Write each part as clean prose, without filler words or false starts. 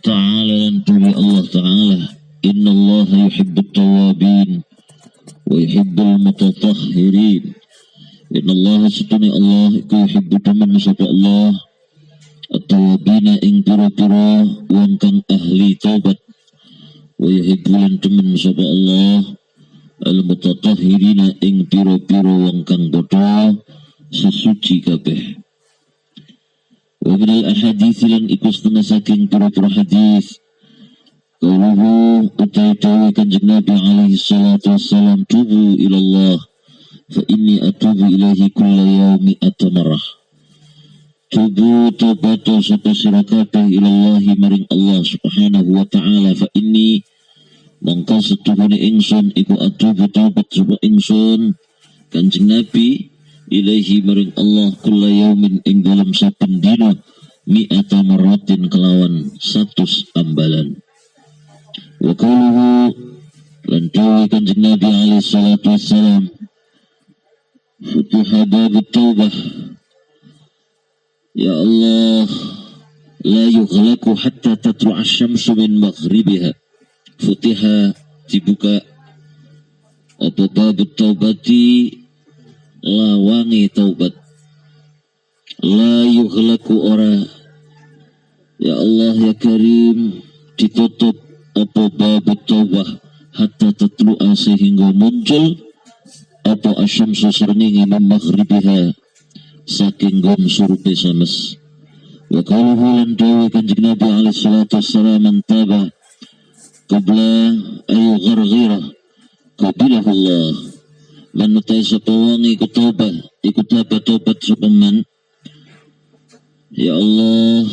ta'ala dan tuli Allah ta'ala inna Allah yuhibbut tawabin wa yuhibbul mutatahhirin. Inna Allah setuni Allah iku yuhibbu temen sapa Allah at-tawabina ing pira-pira wong kang ahli taubat wa yuhibbu lan temen sapa Allah al-mutatahhirina ing pira-pira wong kang bodho sesuci kabeh. Wa minal ahadits lan iku setengah saking pira-pira hadis qauluhu utai kanjeng Nabi alaihi salatu wassalam tubu ilallah fa inni atubu ilaihi kulla yaumi atamarah. Tubu tobatu sapa sira kabeh ilallahi maring Allah subhanahu wa ta'ala fa inni mongko setuhune ingsun iku atubu tobat sapa ingsun kanjeng Nabi ilaihi maring Allah kulla yaumin ing dalam saben dina mi'ata marratin kelawan 100 ambalan. Wa qauluhu lan dawe kanjeng Nabi alaihi salatu wassalam futiha babut taubah ya Allah la yughlaqu hatta tatlu'a asy-syamsu min maghribiha. Futiha dibuka apa babut taubati lawangi taubat la yughlaqu ora ya Allah ya Karim ditutup apa babut taubah hatta tatlu'a sehingga muncul apa asyamsu srengenge min maghribiha saking gon surupe sanes. Wa qaluhu lan dawe kanjeng Nabi alaihi salatu wassalam antaba qabla ayu gharghira qabilahu Allah man utai sapa wong iku tobat sapa man ya Allah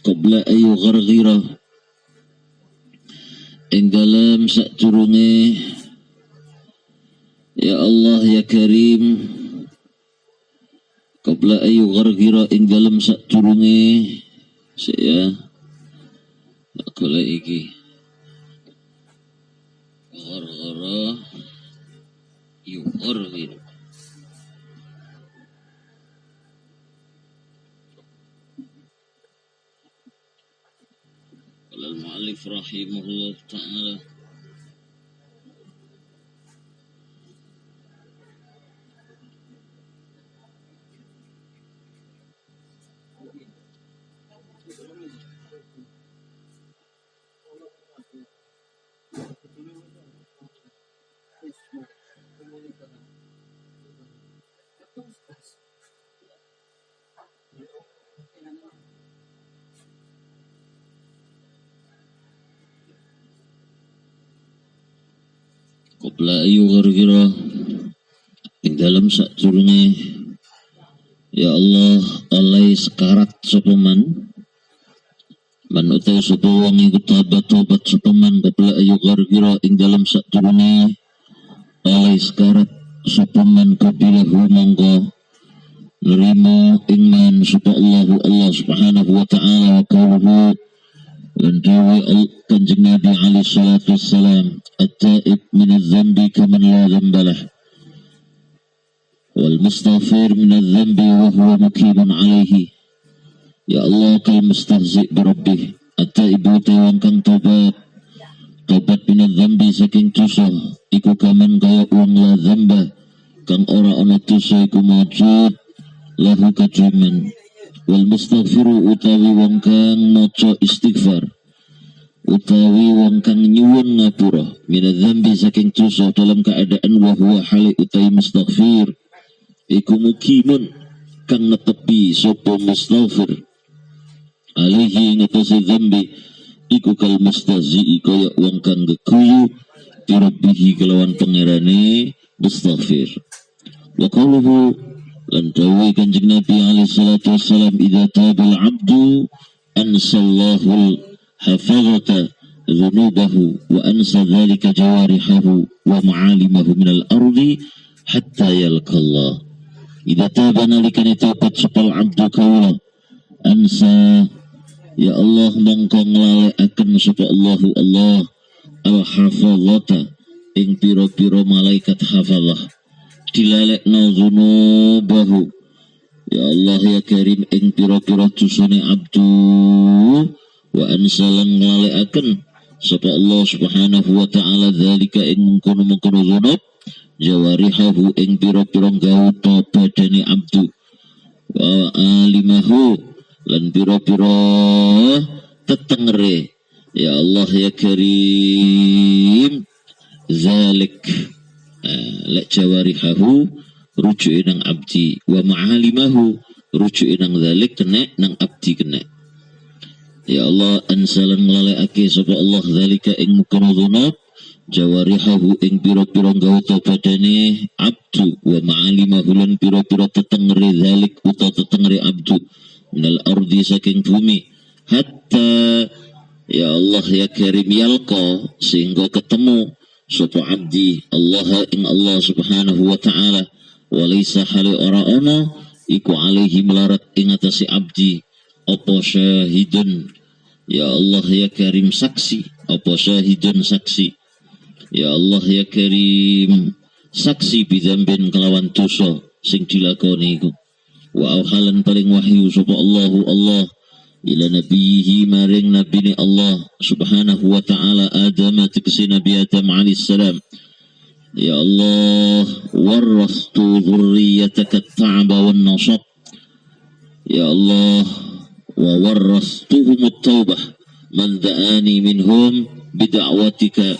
qabla ayu gharghira ing dalam sakjroning ya Allah ya Karim qabla ayu gharghira ing dalam sakjroning saya kala iki gharghara yugharghir al-mu'allif rahimahullah ta'ala qabla ayu gharghira ing dalam sakjroning ya Allah alai sekarat sapa man utai sapa wong iku tobat sapa man qabla ayu gharghira ing dalam sakjroning alai sekarat sapa man qabilahu monggo nerima ing man sapa Allah subhanahu wa ta'ala wa qauluhu lan dawe kanjeng Nabi alaihi salatu wassalam at-ta'ib min adz-dzambi kaman la dzamba lah wal mustaghfir min adz-dzambi wa huwa muqimun alaihi ya Allah kal mustahzi bi rabbih at-ta'ib tawang kang tobat min adz-dzambi saking dosa iku kaman kaya wong la dzamba kang ora ana dosa iku mujud lahu kajuman wal mustaghfiru utawi wong kang maca istighfar utawi wong kang nyuwun ngapura minadz-dzambi saking dosa dalam keadaan wa huwa hali utawi mustaghfir iku mukimun kang netepi sapa mustaghfir alaihi ngatasi dzambi iku kal mustahzi kaya wong kang geguyu dirabbihi kelawan pangerane mustaghfir. Wa qauluhu lan dawe kanjeng Nabi alaihi salatu wassalam idza tabal abdu ansallahu hafazata dhunubahu wa ansa dhalika jawarihahu wa ma'alimahu minal ardi hatta yalqallah. Idza taba nalikani taubat sapal abdu kaula ansa ya Allah mongko nglalekaken sapa Allahu Allah al hafazata ing pira-pira malaikat hafazah dilalekna dzunubahu ya Allah ya karim ing pira-pira dosane abdu wa ansalan nglalekaken sapa Allah subhanahu wa ta'ala dzalika ing mengkono-mengkono dzunub jawarihahu ing pira-pira gauta badane abdu wa alimahu lan pira-pira tetengere ya Allah ya karim zalik lek jawarihahu rujuk nang abdi wa ma'alimahu rujuk nang zalik kena nang abdi kena ya Allah ansalan nglalekake sapa Allah zalika ing mukana dzunub jawarihahu ing pira-pira gauta badane abdu wa ma'alimahu lan pira-pira tetengere zalik uta tetengere abdu minal ardi saking bumi hatta ya Allah ya karim yalqa sehingga ketemu sapa abdi Allah ing Allah subhanahu wa ta'ala walaysa hali ora ana iku alaihi melarat ing atase abdi apa syahidun ya Allah ya karim saksi apa syahidun saksi ya Allah ya karim saksi bidzambin kelawan dosa sing dilakoni iku wa auhalan paling wahyu sapa Allahu Allah ila nabiyhi maring nabine Allah subhanahu wa ta'ala Adam tegese Nabi Adam alaihi salam ya Allah warastu dzurriyyataka at-ta'aba wan nasab ya Allah wa warastuhum at-taubah man da'ani minhum bida'watika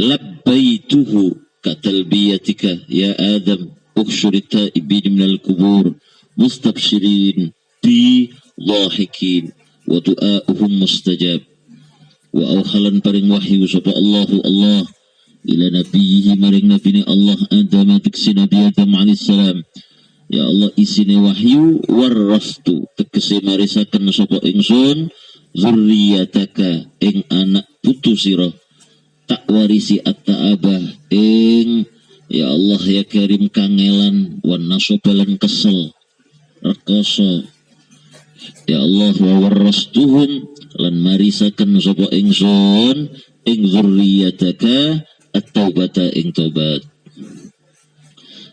labbaituhu katalbiyatika ya Adam ukhshur at-ta'ibin minal kubur mustabshirin bi dhahikin wa du'a'uhum mustajab wa awhalan paring wahyu sapa Allahu Allah ila nabiyhi maring nabine Allah Adam tegese Nabi Adam alaihi salam ya Allah isine wahyu warastu tegese marisaken sapa ingsun zurriyataka ing anak putu sira tak warisi at-ta'abah ing ya Allah ya karim kangelan wan nasobalan kesel rekoso ya Allah wa warastuhum lan marisaken sapa ingsun ing zurriyataka at-taubata ing tobat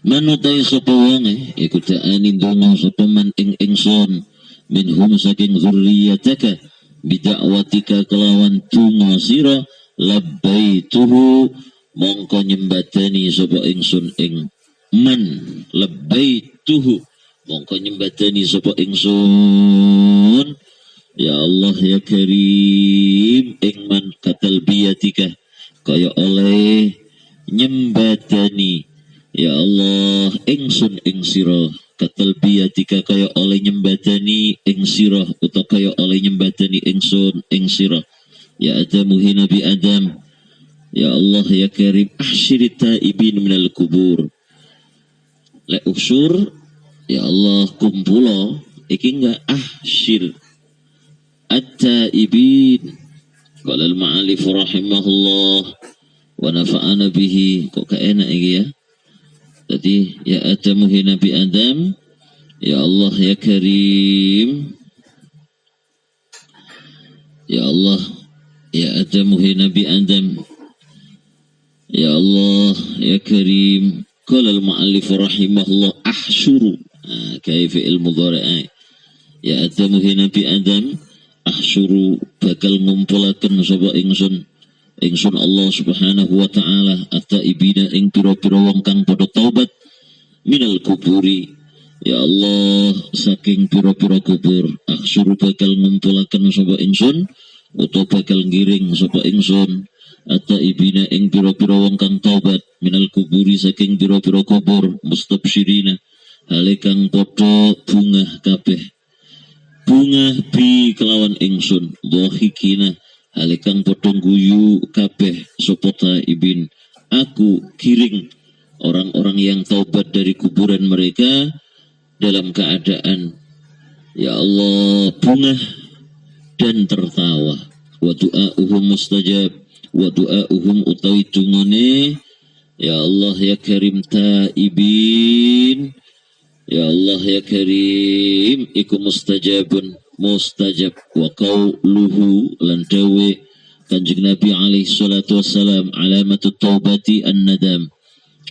manutai sapa wonge iku ta'ani donga sapa man ing ingsun minhum saking zurriyataka bida'watika kelawan tunga sira labbaituhu mongko nyembatani sapa ingsun ing man labbaituhu mongko nyembatani sapa ingsun ya Allah ya karim ing man katalbiyatika kaya oleh nyembatani ya Allah ingsun ing sira katalbiyatika kaya oleh nyembatani ing sira utawa kaya oleh nyembatani ingsun ing sira ya Adamu hi Nabi Adam ya Allah ya karim ahsyirita ibin minal kubur la usyur ya Allah kumpula iki enggak ahsyir at-taibin qala al-ma'alif rahimahullah wa nafa'ana bihi kok enak iki ya tadi ya Adamu hi Nabi Adam ya Allah ya karim ya Allah ya Adamu hi Nabi Adam ya Allah ya karim qala al-ma'alif rahimahullah ahsyuru kaifa al-mudhari' ya Adamu hi Nabi Adam ahsyuru bakal ngumpulaken sapa ingsun Allah subhanahu wa ta'ala at-taibina ing pira-pira wong kang padha taubat minal kuburi ya Allah saking pira-pira kubur ahsyuru bakal ngumpulaken sapa ingsun utawa bakal ngiring sapa ingsun at-taibina ing pira-pira wong kang taubat minal kuburi saking pira-pira kubur mustabsyirina hale kang padha bungah kabeh bunga bi kelawan ingsun dhahikina halikang padha guyu kabeh sapa taibin aku giring orang-orang yang taubat dari kuburan mereka dalam keadaan ya Allah bunga dan tertawa wa du'a'uhum mustajab wa du'a'uhum utawi dungane ya Allah ya karim taibin ya Allah ya karim iku mustajabun mustajab wa qauluhu lan dawe kanjeng Nabi alaihi salatu wassalam alamatut taubati an-nadam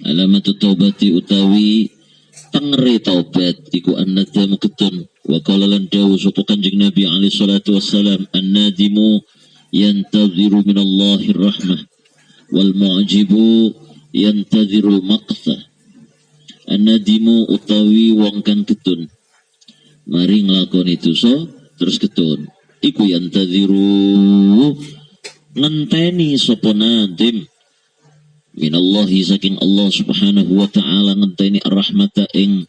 alamatut taubati utawi pangre taubat iku annadamu ketun wa qala lan dawu sapa Kanjeng Nabi alaihi salatu wassalam annadimu yantadhiru minallahir rahmah wal mu'jibu yantadhiru maqta. Annadimu utawi wong kang ketun mari nglakoni dosa terus ketun iku yantadhiru ngenteni sapa nadim minallahi saking Allah subhanahu wa ta'ala ngenteni ar-rahmata ing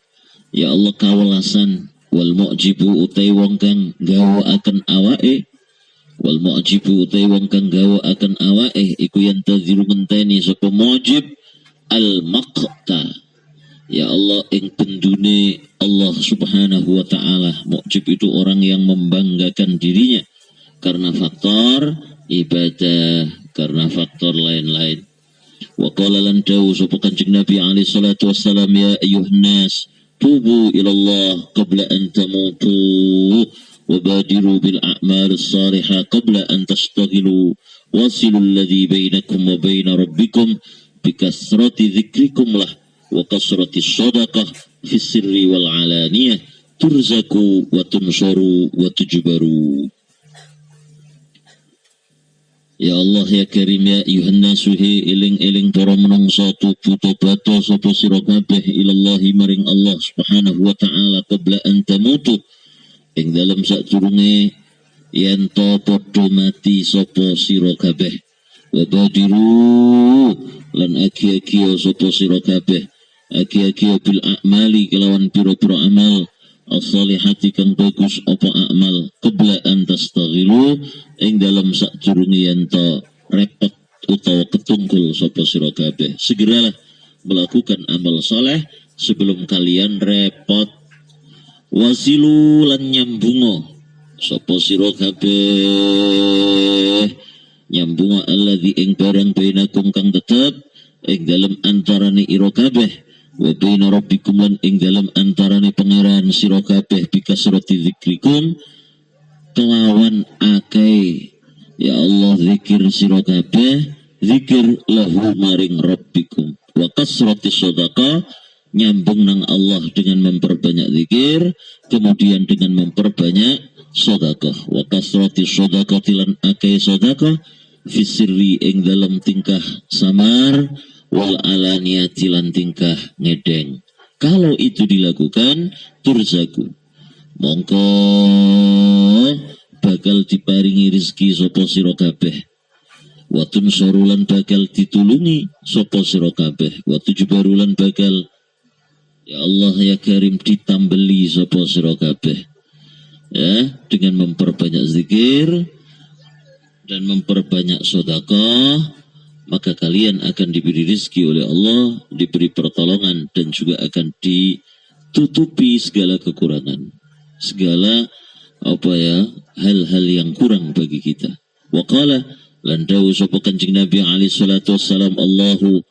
ya Allah kawelasan wal mu'jibu utai wong kang gawa akan awake wal mu'jibu utai wong kang gawa akan awake iku yantadhiru ngenteni sapa mu'jib al maqta ya Allah ing pendune Allah subhanahu wa ta'ala. Mu'jib itu orang yang membanggakan dirinya karena faktor ibadah, karena faktor lain-lain. Wa qala lan dawu sapa Kanjeng Nabi alaihi salatu wassalam ya ayyuhan nas tubu ila Allah qabla an tamutu wa badiru bil a'mal as-salihah qabla an tastaghilu wasilu alladhi bainakum wa baina rabbikum bikasrati dzikrikum lah wa kasrati shadaqah fi sirri wal alaniyah turzaku wa tunsaru wa tujbaru. Ya Allah ya Karim ya ayuhan nasu he eling-eling para menungsa tubu tobato sapa sira kabeh ilallahi maring Allah subhanahu wa ta'ala qabla an tamutu ing dalem sadurunge yen to padha mati sapa sira kabeh wa badiru lan aki-aki sapa sira kabeh aki-aki bil a'mali kelawan pira-pira amal as-salihati kang bagus apa amal qabla an tastaghilu ing dalam sakjroning yen to repot utawa ketungkul sapa sira kabeh segeralah melakukan amal saleh sebelum kalian repot wasilu lan nyambungo sapa sira kabeh nyambungo alladzi ing barang bainakum kang tetep ing dalam antarane ira kabeh wa baina rabbikum lan ing dalam antarane pangeran sira kabeh bikasrati dzikrikum kelawan akeh ya Allah zikir sira kabeh zikir lahu maring rabbikum wa kasrati sedekah nyambung nang Allah dengan memperbanyak zikir kemudian dengan memperbanyak sedekah wa kasrati sedekah lan akeh sedekah fi sirri ing dalam tingkah samar wal alaniyati lan tingkah ngedeng. Kalau itu dilakukan turzaku mongko bakal diparingi rezeki sapa sira kabeh wa tunsarulan bakal ditulungi sapa sira kabeh wa tujbarulan bakal ya Allah ya Karim ditambeli sapa sira kabeh ya dengan memperbanyak zikir dan memperbanyak sedekah maka kalian akan diberi rezeki oleh Allah, diberi pertolongan dan juga akan ditutupi segala kekurangan, segala hal-hal yang kurang bagi kita. Wa qala lan dawu sapa Kanjeng Nabi alaihi salatu wassalam Allahu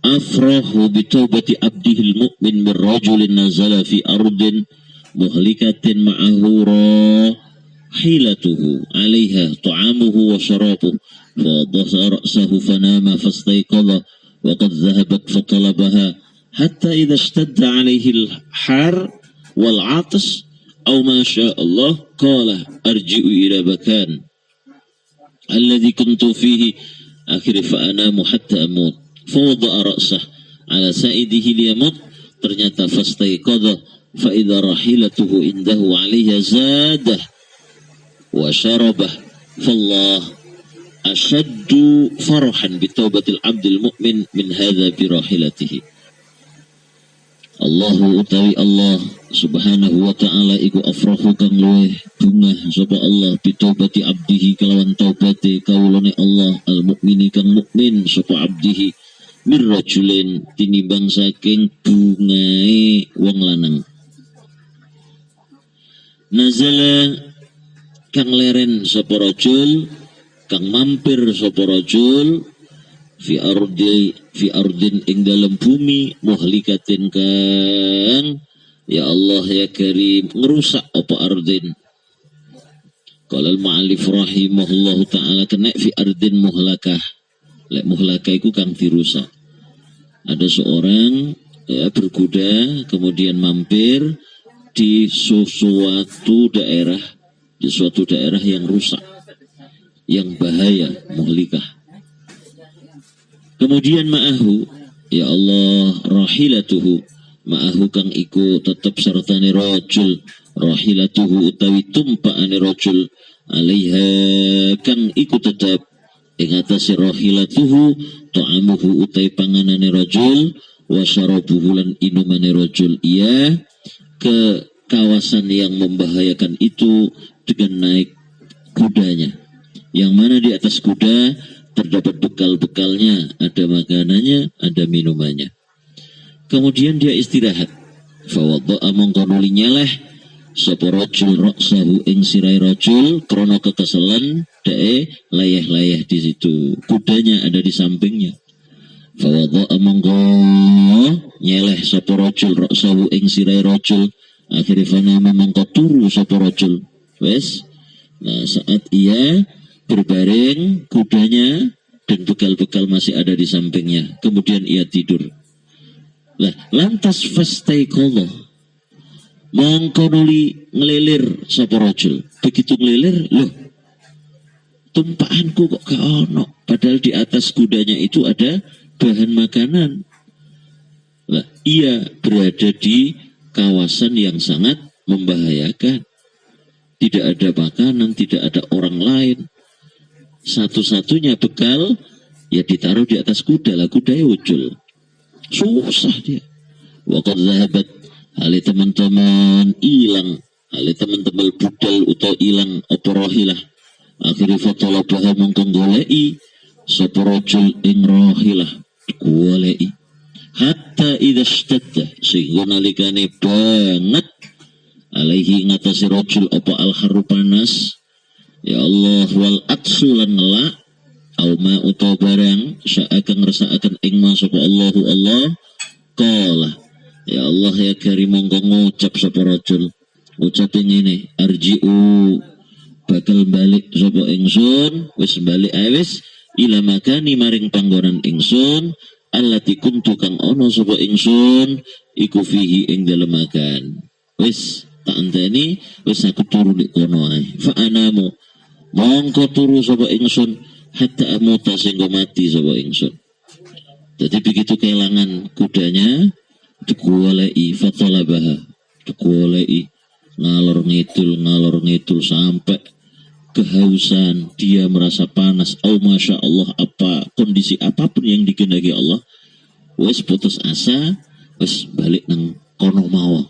afrahu bi taubati abdihil mu'min min rajulin nazala fi ardin muhlikatin ma'ahu rahilatuhu 'alaiha ta'amuhu wa sharabuhu فوضع رأسه فنام فاستيقظ وقد ذهبت فطلبها حتى إذا اشتد عليه الحر والعطش أو ما شاء الله قال أرجع إلى مكان الذي كنت فيه آخر فأنام حتى أموت فوضع رأسه على سائده ليموت ternyata فاستيقظ فإذا راحلته عنده عليها زاده وشربه فالله asyaddu farahan bitaubatil abdil mu'min min hadha birahilatihi. Allahu utawi Allah subhanahu wa ta'ala iku afrahu kang luweh bungah sapa Allah bitaubati abdihi kelawan taubate kawulane Allah al mukmini kang mukmin sapa abdihi mir rajulin tinimbang saking bungae wong lanang nazala kang leren sapa rajul kang mampir sapa rajul fi ardin ing dalam bumi muhlikatin kang ya Allah ya Karim ngerusak apa ardin. Qala al-mu'allif rahimahullahu ta'ala kena fi ardin muhlakah. Lek muhlakah iku kang dirusak. Ada seorang ya, berkuda kemudian mampir di suatu daerah yang rusak, yang bahaya, muhlikah. Kemudian ma'ahu, ya Allah, rahilatuhu, ma'ahu kang iku tetep sertane rajul, rahilatuhu utawi tumpaane rajul, alaiha kang iku tetep ing atase rahilatuhu ta'amuhu utai panganane rajul wa syarabuhu lan inumane rajul. Ia ke kawasan yang membahayakan itu dengan naik kudanya, yang mana di atas kuda terdapat bekal-bekalnya, ada makanannya, ada minumannya. Kemudian dia istirahat. Fawadda'a mongko nuli nyeleh sapa rajul ra'sahu ing sirai rajul krana kekeselan dae layah-layah di situ. Kudanya ada di sampingnya. Fawadda'a mongko nyeleh sapa rajul ra'sahu ing sirai rajul. Akhire fanama mongko turu sapa rajul. Wes. Nah, saat ia berbaring, kudanya dan bekal-bekal masih ada di sampingnya. Kemudian ia tidur. Lah, lantas fastaiqadha mongko nuli ngelilir sapa rajul. Begitu ngelilir, loh, tumpahanku kok gak ono, padahal di atas kudanya itu ada bahan makanan. Lah, ia berada di kawasan yang sangat membahayakan. Tidak ada makanan, tidak ada orang lain. Satu-satunya bekal ya ditaruh di atas kuda lah, kudanya ucul. Susah dia. Waqad zahabat, hali teman-teman hilang, hali teman-teman budal atau hilang oporohilah. Akhirnya fatalabaha mongkong golei sapa rajul ing rohilah, golei. Hatta idza ishtadda, sehingga nalikane banget alaihi ngatasi rajul apa al-harru panas, ya Allah, wal atsulan la au ma utawa barang sya'akan ngrasakaken ing ma sapa Allahu Allah, qala ya Allah ya karim mongko ngucap sapa rajul, ucap ngene, arji'u bakal balik sapa ingsun, wis balik ae wis ila makani maring panggonan ingsun allati kuntu kang ono sapa ingsun iku fihi ing dalem makan. Wis tak enteni, wis aku turu nek kono ae. Fa anamu mongko turu sapa ingsun hatta amuta sehingga mati sapa ingsun. Jadi begitu kehilangan kudanya, digoleki fatalabaha, digoleki ngalor ngidul sampai kehausan, dia merasa panas. Oh masya Allah, apa kondisi apapun yang dikehendaki Allah, wes putus asa, wes balik nang kono mau,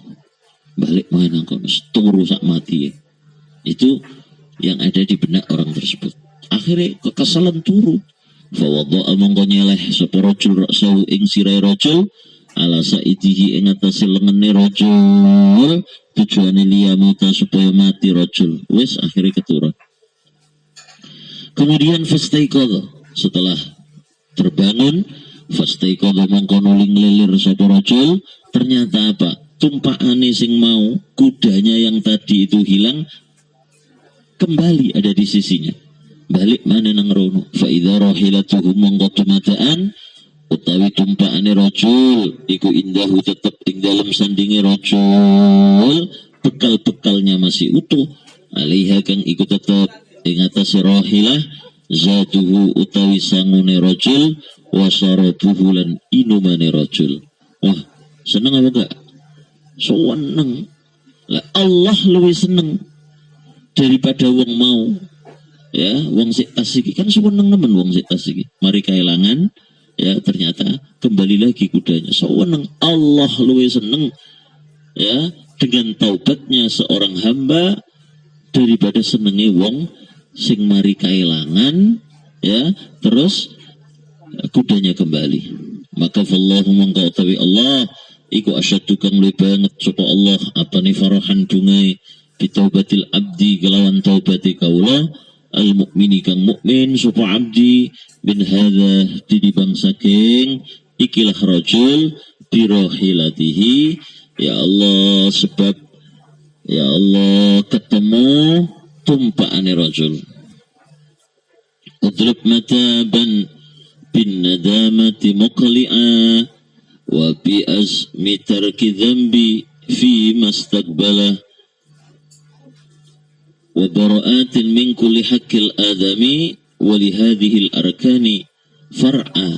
balik main nang kono, turu sak mati. Itu yang ada di benak orang tersebut. Akhirnya kekesalan turu. Fawadda'a mongko nyeleh sapa rajul ra'sahu ing sirai rajul ala sa'idihi ing atase lengene rajul, tujuane liyamuta supaya mati rajul. Wes akhirnya keturun. Kemudian fastaiqadha, setelah terbangun, fastaiqadha mongko nuli ngelilir sapa rajul, ternyata apa? Tumpakane sing mau, kudanya yang tadi itu hilang, kembali ada di sisinya. Balik mana nang rono. Fa idza rahilatuhum mongko tumataan utawi tumpakane rajul iku indahu tetep ing dalem sandinge rajul, bekal-bekalnya masih utuh, alaiha kang iku tetep ing atase rahilah, zatuhu utawi sangune rajul, wa syarabuhu lan inumane rajul. Wah, seneng apa enggak? Seneng. Lah Allah lebih seneng daripada wong mau. Ya, wong sik tas iki kan seneng nemen wong sik tas iki. Mari kehilangan, ya ternyata kembali lagi kudanya. Seneng, Allah lebih seneng ya dengan taubatnya seorang hamba daripada senenge wong sing mari kehilangan, ya terus kudanya kembali. Maka fallahu mongko utawi Allah iku asyaddu kang luwih banget sapa Allah apane farahan bungai bitaubatil abdi kelawan taubati kaula al mukmini kang mukmin sapa abdi bin hadza didibang saking ikilah rajul birahilatihi, ya Allah sebab ya Allah ketemu tumpaane rajul. Udrib mataban bin nadamati muqli'a wa bi azmi tarki dhanbi fi mastaqbalah wa bara'atin min kulli haqqil adami wa li hadhihi al-arkani far'a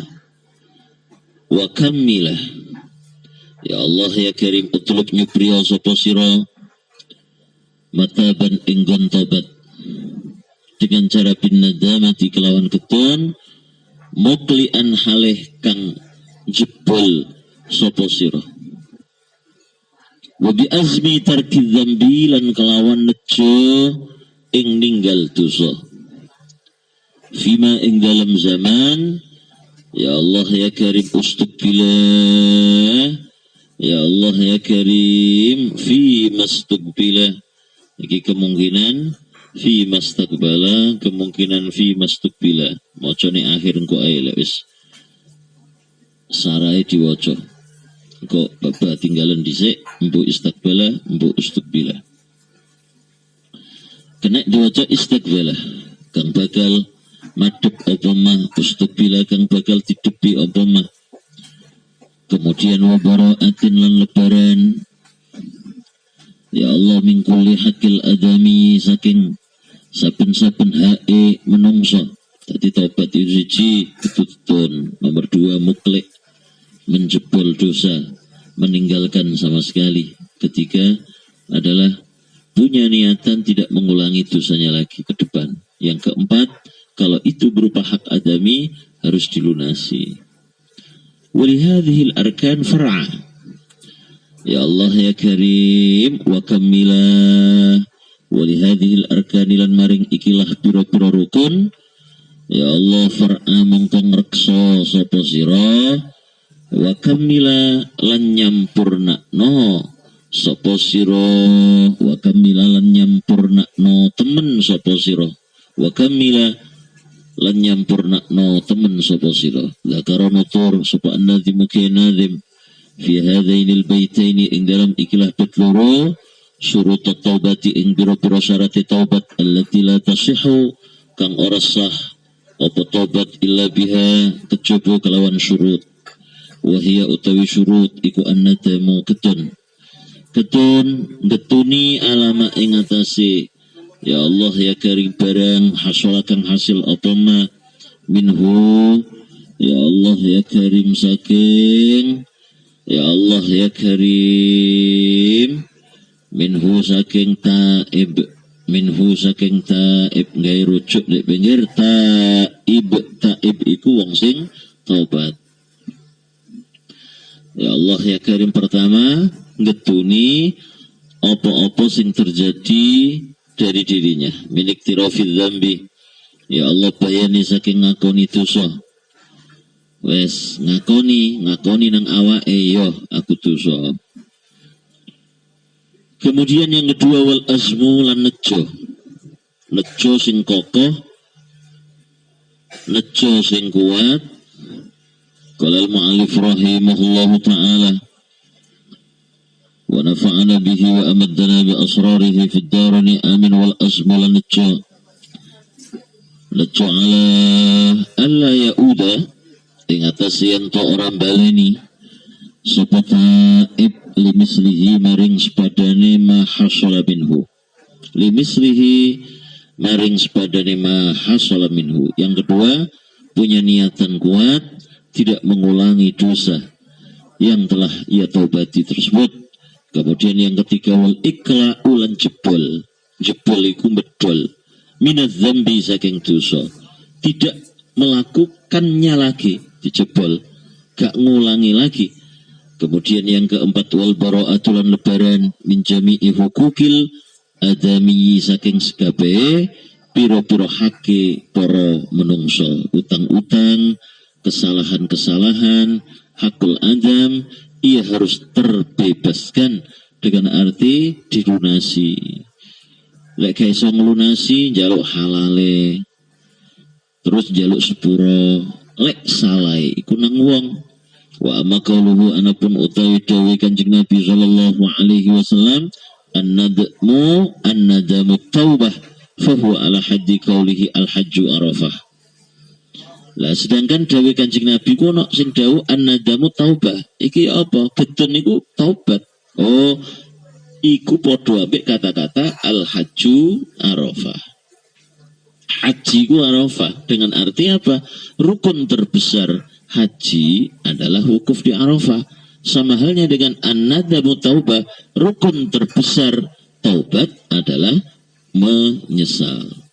wa kammilah. Ya Allah ya Karim, utlub nyupriya sapa sira mataban enggon tobat dengan cara bin nadamati kelawan ketun muklian halih kang jebol sapa sira wa bi azmi tarki dzambi lan kelawan nejo ing ninggal dosa fima ing dalam zaman. Ya Allah ya Karim ustuqbilah, ya Allah ya Karim fi mastuqbilah. Iki kemungkinan fi mastaqbala, kemungkinan fi mastuqbila. Mocone akhir engko ae lek wis sarai diwaca. Engko baba tinggalan dhisik, embu istaqbala, embu ustuqbila. Kena diwaca istaqbala kang bakal madhep apa mah, ustuqbila kang bakal didepi apa mah. Kemudian wabara'atin lan lebaran. Ya Allah min kulli haqqil adami, saking saben-saben hae menungso. Tadi taubat itu siji ketutun, nomor 2 muklik menjebol dosa, meninggalkan sama sekali. Ketiga adalah punya niatan tidak mengulangi dosanya lagi ke depan. Yang keempat, kalau itu berupa hak adami harus dilunasi. Walihadhil arkan far'a. Ya Allah ya Karim wa kammilah walihadhil arkan lan maring ikilah pira-pira rukun. Ya Allah far'a mongko ngreksa sapa sira wa kammilah lan nyampurnakno sapa sira wa kammilah lan nyampurnakno temen sapa sira wa kammilah lan nyampurnakno temen sapa sira. Zakara nutur sapa an-nadhimu nazim fi hadainil baitaini ing dalam ikilah betloro syurut taubati ing biro-biro syarat taubat allati la tasihhu kang ora sah apa taubat illa biha kejaba kelawan syurut. Wahia utawi syurut iku annadamu ketun getuni alama ing atase ya Allah ya Karim barang hasolakan hasil apa ma minhu ya Allah ya Karim saking ya Allah ya Karim minhu saking taib gawe rujuk nek pinggir taib iku wong sing taubat. Ya Allah ya Karim pertama ngetuni apa-apa sing terjadi dari dirinya minik tirafil dzambi. Ya Allah bayani saking ngakoni dosa. Wes ngakoni nang awake yo aku dosa. Kemudian yang kedua wal azmu lan nejo sing kokoh, nejo sing kuat. Qala al-mu'allif rahimahullahu ta'ala wa nafa'ana bihi wa amaddana bi asrarihi fid darani amin. Wal azmu lan nejo ala alla yauda ing atas yen to orang baleni sapa taib limislihi maring sepadane ma hasala minhu limislihi maring sepadane ma hasala minhu. Yang kedua punya niatan kuat tidak mengulangi dosa yang telah ia taubati tersebut. Kemudian yang ketiga wal ikla ulan jebol iku medol minadz dzambi saking dosa, tidak melakukannya lagi, dijebol, gak ngulangi lagi. Kemudian yang keempat wal bara'atulan lebaran min jami'i hukukil adami saking sekabe piro-piro hake para menungso, utang-utang, kesalahan-kesalahan, hakul adam, ia harus terbebaskan dengan arti dilunasi. Lek gak iso ngelunasi njaluk halale, terus njaluk sepuro, lek salai iku nang wong. Wa amma qauluhu anapun utawi dawuh Kanjeng Nabi sallallahu alaihi wasallam annadamu taubah fa huwa ala haddi qaulihi al hajju arafah. Lah sedangkan dawuh Kanjeng Nabi ku ono sing dawuh annadamu taubah. Iki apa? Getun niku taubat. Oh, iku padha ambek kata-kata al-hajju Arafah. Haji ku Arafah dengan arti apa? Rukun terbesar haji adalah wukuf di Arafah. Sama halnya dengan annadamu taubah, rukun terbesar taubat adalah menyesal.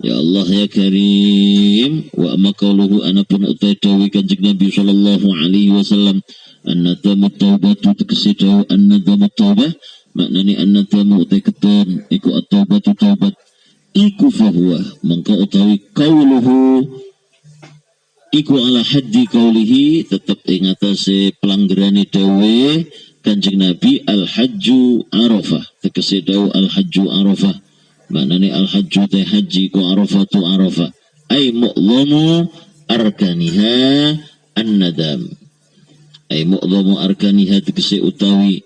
Ya Allah ya Karim, wa amma qauluhu anapun utai dawi Kanjeng Nabi sallallahu alaihi wasallam annadamu taubatu tegese dawu annadamu taubah maknane annadamu utai ketun iku at-taubatu taubat iku fahuwa mangka utawi qauluhu iku ala haddi qaulihi tetep ing atase pelanggarane dawe Kanjeng Nabi al-hajju Arafah tegese dawu al-hajju Arafah maknane al-hajju ta haji ku Arafatu Arafah ay mu'dhamu arkaniha an-nadam ay mu'dhamu arkaniha tegese utawi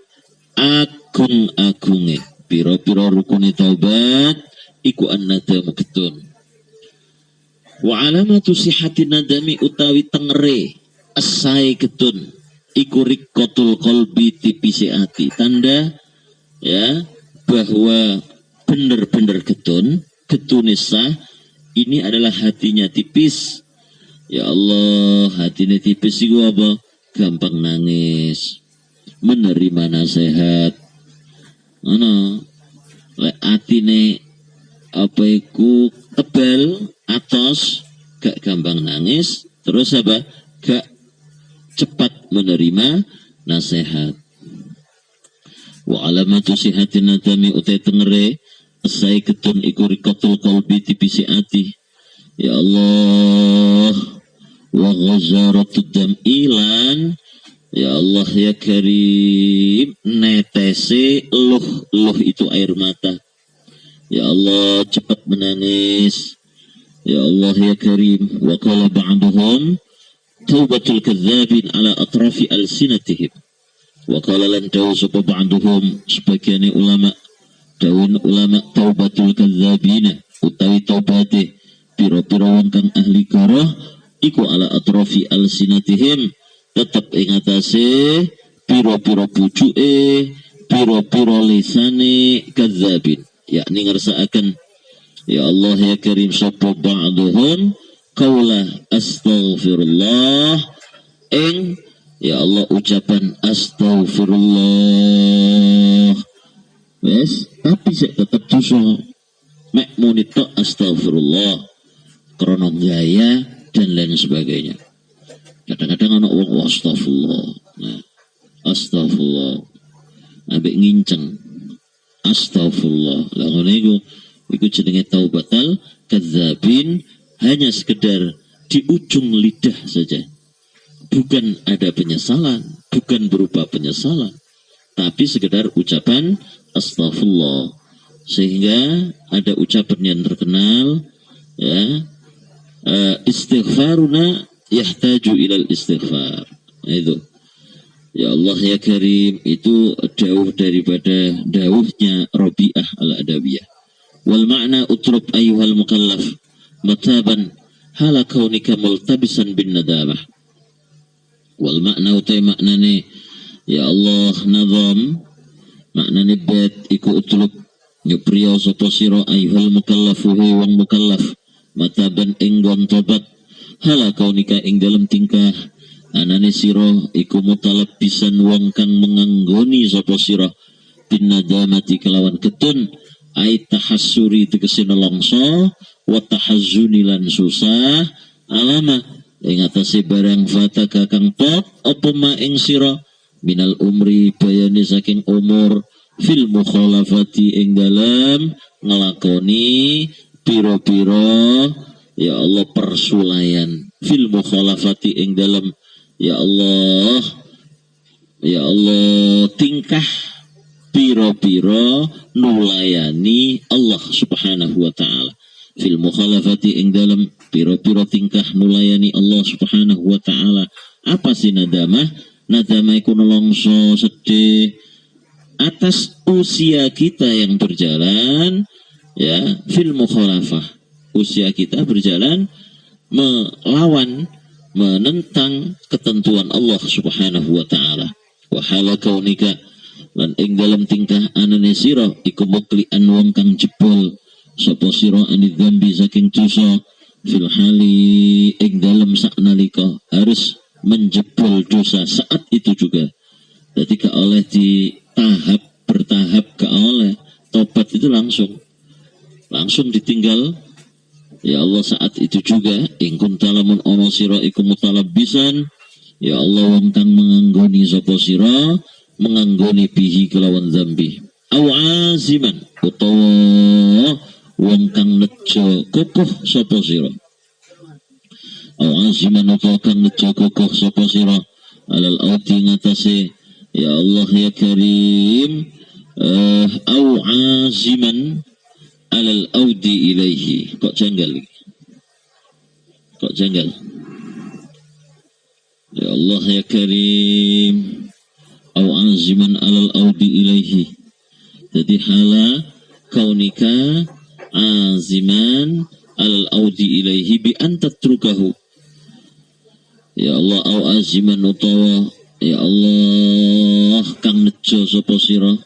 agung-agunge pira-pira rukune taubat iku an-nadam ketun wa alamatu sihatin nadami utawi tengere asai ketun iku riqqatul qalbi tipisi ati tanda ya bahwa benar-benar getun sah ini adalah hatinya tipis. Ya Allah, hatinya tipis itu apa? Gampang nangis, menerima nasihat. Hatine apa iku tebal atos, gak gampang nangis, terus apa? Gak cepat menerima nasihat. Wa alamatu sihatin nadami utai tengere asai ketun iku riqatul qalbi tipisi ati. Ya Allah wa ghazaratud dam'ilan ya Allah ya Karim netese luh itu air mata. Ya Allah cepat menangis. Ya Allah ya Karim wa qala ba'duhum taubatul kadzabin ala atrafi alsinatihim wa qala lan dawu sapa ba'duhum sebagian ulama dawun ulama taubatul kadzabina utawi taubate pira-pira wong kang ahli garah iku ala atrafi alsinatihim tetep ing atase pira-pira pucuke pira-pira lisane kadzabin yakni ngersakaken ya Allah ya Karim sapa ba'duhum qaula astaghfirullah ing ya Allah ucapan astaghfirullah wes tapi saya tetap dosa mek muni tok astagfirullah krana gaya dan lain sebagainya. Kadang-kadang anak wong astagfirullah. Nah, astagfirullah. Ambek nginceng. Astagfirullah. Lah ngono iku jenenge taubatal kadzabin hanya sekedar di ujung lidah saja. Bukan ada penyesalan, bukan berupa penyesalan, tapi sekedar ucapan astagfirullah. Sehingga ada ucapan yang terkenal ya istighfaruna yahtaju ilal istighfar. Nah, itu ya Allah ya Karim itu jauh daripada dawuhnya Rabi'ah al-Adawiyah. Wal ma'na utrub ayyuhal mukallaf mataban hala kaunika multabisan bin nadamah. Wal ma'na utai maknane ya Allah nazam maknane bait iku utlub nyupriya sapa sira ayyuhal mukallafu wong mukallaf mataban ing tobat hala kaunika ing dalam tingkah anane sira iku mutalabbisan wong kang menganggoni sapa sira bin nadamati kelawan ketun ai tahassuri tegese nelongso wa tahazzuni lan susah alama ing atase barang fataka kang tot apa ma ing sira minal umri bayani saking umur fil mukhalafati ing dalam ngelakoni piro-piro ya Allah persulayan fil mukhalafati ing dalam ya Allah tingkah piro-piro nulayani Allah subhanahu wa ta'ala fil mukhalafati ing dalam piro-piro tingkah nulayani Allah subhanahu wa ta'ala. Apa sih nadamah? Nadamah iku nelongso sedih atas usia kita yang berjalan ya fil mukhalafah, usia kita berjalan melawan, menentang ketentuan Allah Subhanahu wa taala. Wa hala kaunika lan ing dalam tingkah anane sira iku muklian wong kang jebol sapa sira anid dzambi saking dosa fil hali ing dalam saknalika harus menjebol dosa saat itu juga. Jadi gak oleh di tahap bertahap, gak oleh tobat itu langsung ditinggal. Ya Allah saat itu juga ing kuntalamun ana sira iku mutalabbisan ya Allah wong kang menganggoni sapa sira menganggoni bihi kelawan zambi aw aziman utawa wong kang nejo kokoh sapa sira aw aziman utawa kang nejo kokoh sapa sira alal auti ngatasi ya Allah ya karim aw aziman alal audi ilaihi. Kok janggal ya Allah ya karim aw aziman alal audi ilaihi. Jadi hala kaunika aziman alal audi ilaihi bi antatrukahu ya Allah aw aziman utawa ya Allah kang nejo sapa sira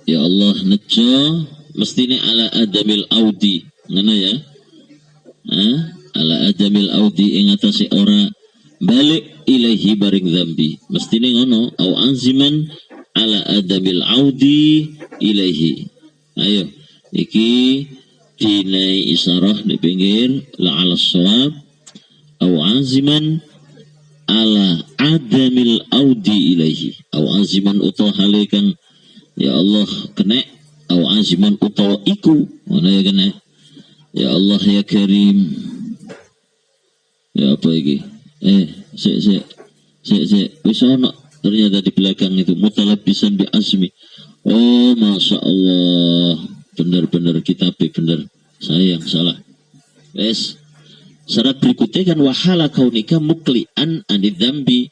ya Allah nejo mestine ala adamil audi ngono ya ala adamil audi ing atase ora balik ilaihi baring zambi mestine ngono au anziman ala adamil audi ilaihi. Ayo iki dinai isyarah di pinggir la ala shawab au anziman ala adamil audi ilaihi au anziman utawa hale kang ya Allah kena au aziman utawa iku mana ya kena ya Allah ya karim ya apa iki wis ana ternyata di belakang itu mutalabbisan bi azmi. Oh masya Allah benar-benar kitabnya benar saya yang salah. Wes syarat berikutnya kan wahala kaunika muklian anid dzambi.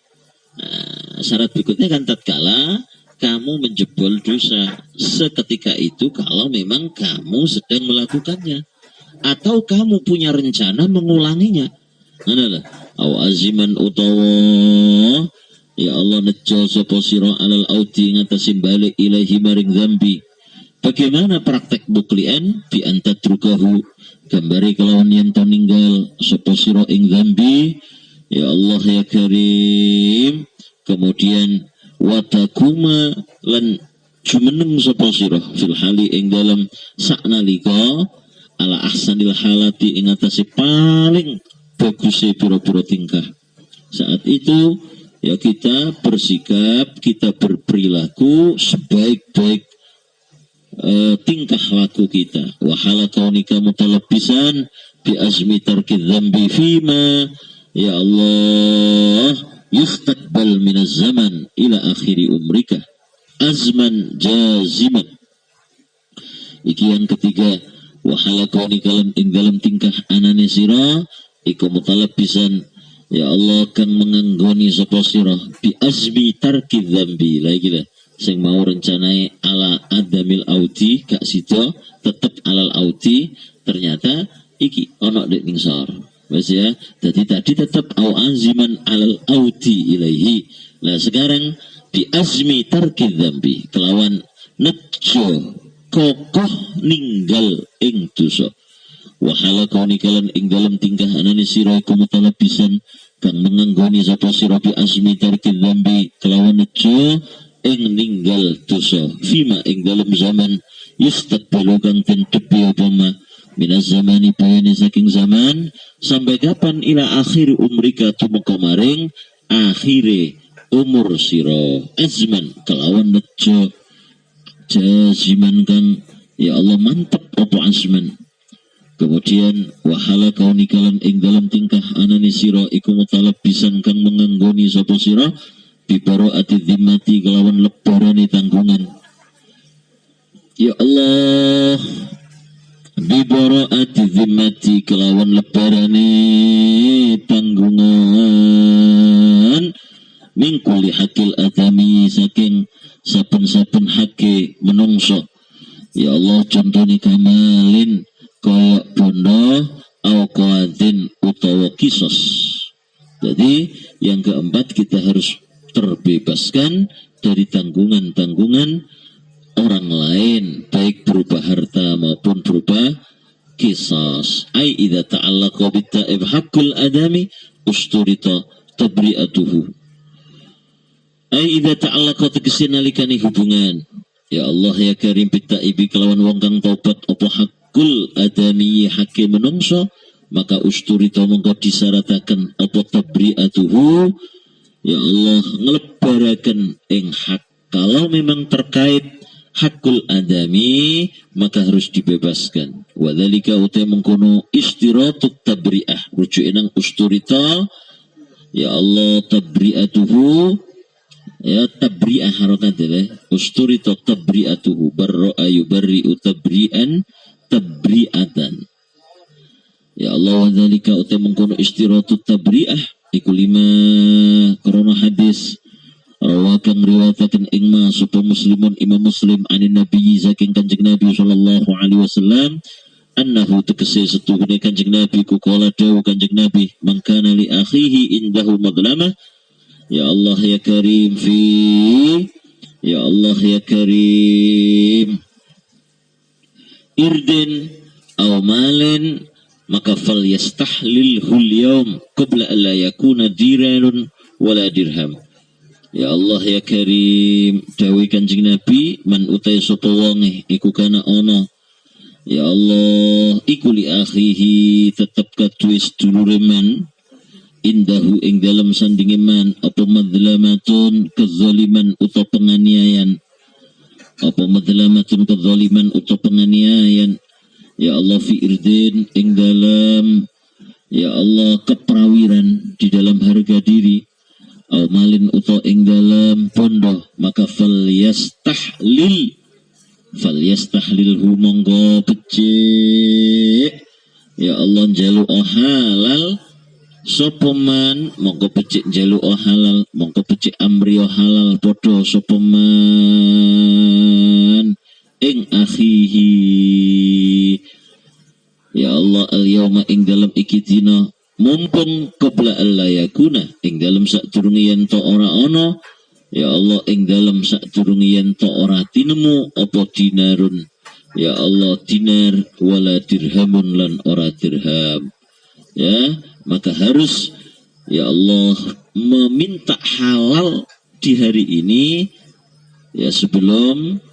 Syarat berikutnya kan tatkala kamu menjebol dosa seketika itu kalau memang kamu sedang melakukannya atau kamu punya rencana mengulanginya. Adalah aw aziman utawa ya Allah nejo sapa sira alal audi ngatasin balik ilaihi maring zambi. Bagaimana praktek buklian bi antatrukahu gambari kelawan yen to ninggal sapa sira ing zambi ya Allah ya karim kemudian watakuma lan jumeneng sapa sira fil hali ing dalam saknalika ala ahsanil halati ing atase paling baguse pira-pira tingkah. Saat itu ya kita bersikap, kita berperilaku sebaik-baik tingkah laku kita. Wa hala kaunika mutalabbisan bi azmi tarki dzambi fima ya Allah yustaqbal minaz zaman ila akhiri umrika azman jaziman. Iki yang ketiga wahala kaunika ing dalam tingkah anane sira iku mutalabbisan ya Allah kang menganggoni sapa sira bi azmi tarki dzambi. Lagi lah sing mau rencanai ala adamil audi gak sida tetep alal audi ternyata iki ana dek ning sor. Wes ya, jadi tadi tetap au anziman alal audi ilaihi. Nah sekarang bi azmi tarki dzambi kelawan nejo kokoh ninggal ing dosa. Wa hala kaunikalan ing dalam tingkah anane sira iku mutalabbisan kang menganggoni sapa sira bi azmi tarki dzambi kelawan nejo ing ninggal dosa. Fima ing dalam zaman yustaqbalu kang den tepi apa ma minaz zamani bayani saking zaman sampai kapan ila akhir umrika tumeka maring akhire umur sira azman kelawan nejo jaziman kang ya Allah mantep apa azman. Kemudian wahala kaunikalan ing dalam tingkah anani sira iku mutalabbisan kang menganggoni sapa sira bi bara'ati dhimmati kelawan lebarane tanggungan. Ya Allah bi bara'ati dhimmati kelawan lebarane tanggungan min kulli hakil adami saking saben-saben hake menungso. Ya Allah contohnya kamalin koyok bondo au qawadin utawa kisos. Jadi yang keempat, kita harus terbebaskan dari tanggungan-tanggungan orang lain, baik berupa harta maupun berupa kisos. Ai idza ta'allaqa bitta'ib haqqul adami usturita tabri'atuhu. Ai idza ta'allaqa tegese nalikane hubungan, ya Allah ya karim bitta'ibi kelawan wong kang tobat apa haqqul adami hakke menungso, maka usturita mongko disarataken apa tabri'atuhu, ya Allah ngelebaraken ing hak. Kalau memang terkait hakul adami, maka harus dibebaskan. Wadzalika utai mengkono istiratut tabri'ah, rujuk nang usturita, ya Allah tabri'atuhu, ya tabri'ah harokat ya, usturita tabri'atuhu, barra'a yubarri'u tabri'an tabri'atan. Ya Allah, wadzalika utai mengkono istiratut tabri'ah, iku lima korona hadis rawakan riwayataken ingma sapa muslimun imam muslim anin nabi saking kanjeng nabi sallallahu alaihi wasallam annahu tegese setuhune kanjeng nabi ku kala dawuh kanjeng nabi mangkana li akhihi indahu madlamah, ya Allah ya karim fi, ya Allah ya karim irdin aw malin, maka fal yastahlilhul yawm qabla an la yakuna diranun wala dirham. Ya Allah ya karim dawuh kanjeng nabi man utai sapa wonge iku kana ana, ya Allah iku li akhihi tetep kaduwe sedulure man indahu ing dalam sandinge man apa madlamatun kezaliman utawa penganiayaan, apa madlamatun kezaliman utawa penganiayaan, ya Allah fi irdin ing dalam, ya Allah keprawiran di dalam harga diri, au malin uta ing dalam bondo, maka fal yastahlilhu monggo becik, ya Allah jalu halal sopoman, monggo becik jalu halal, monggo becik amri halal podo sopoman ing akhihi, ya Allah al yauma ing dalam iki dina mumpung qabla alla yakuna ing dalam sadurunge yen to ora ana, ya Allah ing dalam sadurunge yen to ora tinemu apa dinarun, ya Allah dinar wala dirhamun lan ora dirham, ya maka harus ya Allah meminta halal di hari ini, ya sebelum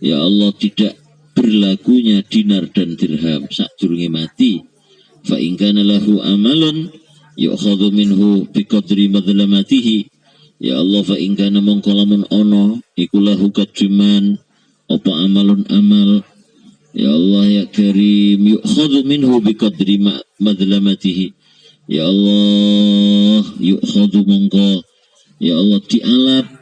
ya Allah tidak berlakunya dinar dan dirham sadurunge mati. Fa in kana lahu amalun yu'khadhu minhu biqadri madlamatihi, ya Allah fa in kana mongko lamun ono iku lahu kadriman apa amalun amal, ya Allah ya karim yu'khadhu minhu biqadri madlamatihi, ya Allah yu'khadhu mongko ya Allah dialap,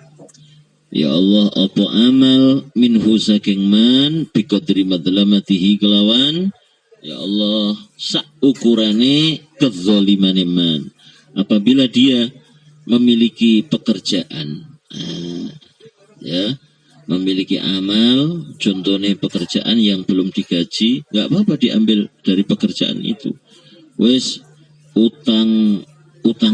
ya Allah apa amal minhu saking man biqadri madlamatihi kelawan, ya Allah sak ukurane kezzalimane man. Apabila dia memiliki pekerjaan, ya memiliki amal, contohnya pekerjaan yang belum digaji, nggak apa-apa diambil dari pekerjaan itu. Wes utang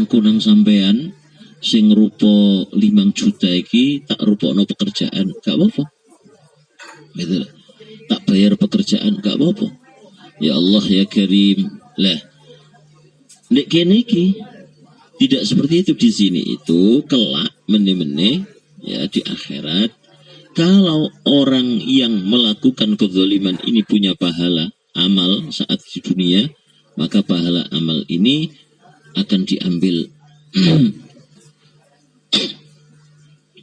kunang sampean sing rupa 5 juta iki tak rupokno pekerjaan, nggak apa-apa. Gitu. Tak bayar pekerjaan nggak apa-apa. Ya Allah ya karim lah. Nek kene iki tidak seperti itu di sini, itu kelak mene-mene ya di akhirat, kalau orang yang melakukan kezaliman ini punya pahala amal saat di dunia, maka pahala amal ini akan diambil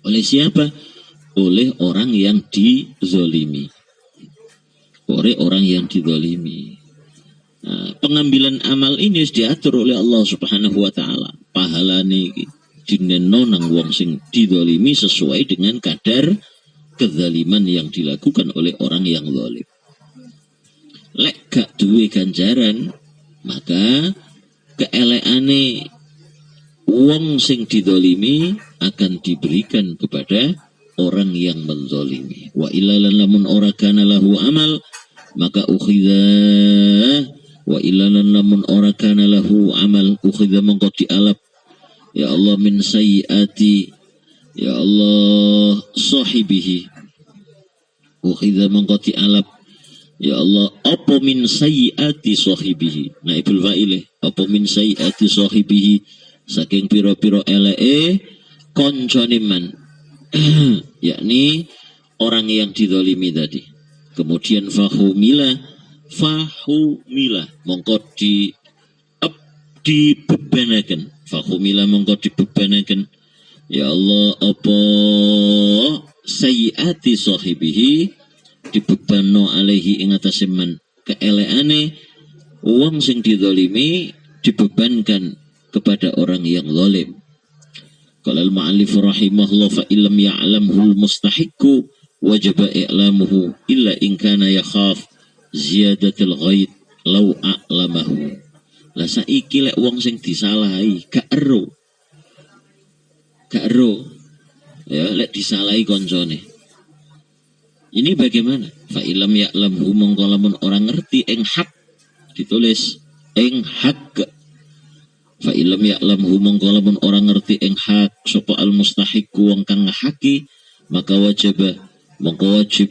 oleh siapa? Oleh orang yang dizalimi. Oleh orang yang dizalimi. Nah, pengambilan amal ini diatur oleh Allah Subhanahu wa taala. Pahalane iki dineno nang wong sing dizalimi sesuai dengan kadar kezaliman yang dilakukan oleh orang yang zalim. Lek gak duwe ganjaran, maka keelekane wong sing dizalimi akan diberikan kepada orang yang menzalimi. Wa ilalan lamun ora kana lahu amal, maka ukhidha, wa ilanan lamun ora kana lahu amal ukhidha mongko dialap ya Allah min sayyiati ya Allah sahibihi, ukhidha mongko dialap ya Allah apa min sayyiati sahibihi, naibul fa'ilih apa min sayyiati sahibihi saking piro-piro eleke koncone man yakni orang yang dizalimi tadi. Kemudian fahumila mongko dibebanaken, fahumila mongko dibebanaken ya Allah apa sayyiati sahibihi dibebano alaihi ing atase man keeleane wong sing dizalimi dibebankan kepada orang yang zalim. Qala al-mu'allif rahimahullah fa illam ya'lamhu al-mustahiqqu wajaba i'lamuhu illa in kana yakhaf ziyadatul ghaid law a'lamahu. Lah saiki lek wong sing disalahi gak ero ya lek disalahi koncone ini bagaimana? Fa illam ya'lamhu mongko lamun orang ngerti ing hak, ditulis ing hak. Fa illam ya'lamhu mongko lamun orang ngerti ing hak sapa al mustahiq wong kang ngahaki maka wajib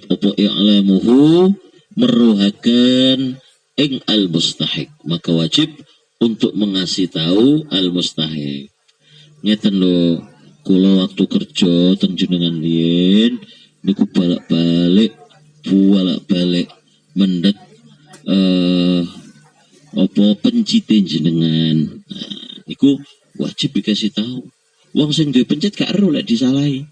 apa i'lamuhu meruhakan ing al mustahiq, maka wajib untuk mengasih tahu al mustahiq. Ngeten lho, kula waktu kerja teng jenengan riyen niku bolak-balik mendhet apa pencite jenengan. Nah, niku wajib dikasih tahu. Wong sing duwe pencit gak ero lek disalahi.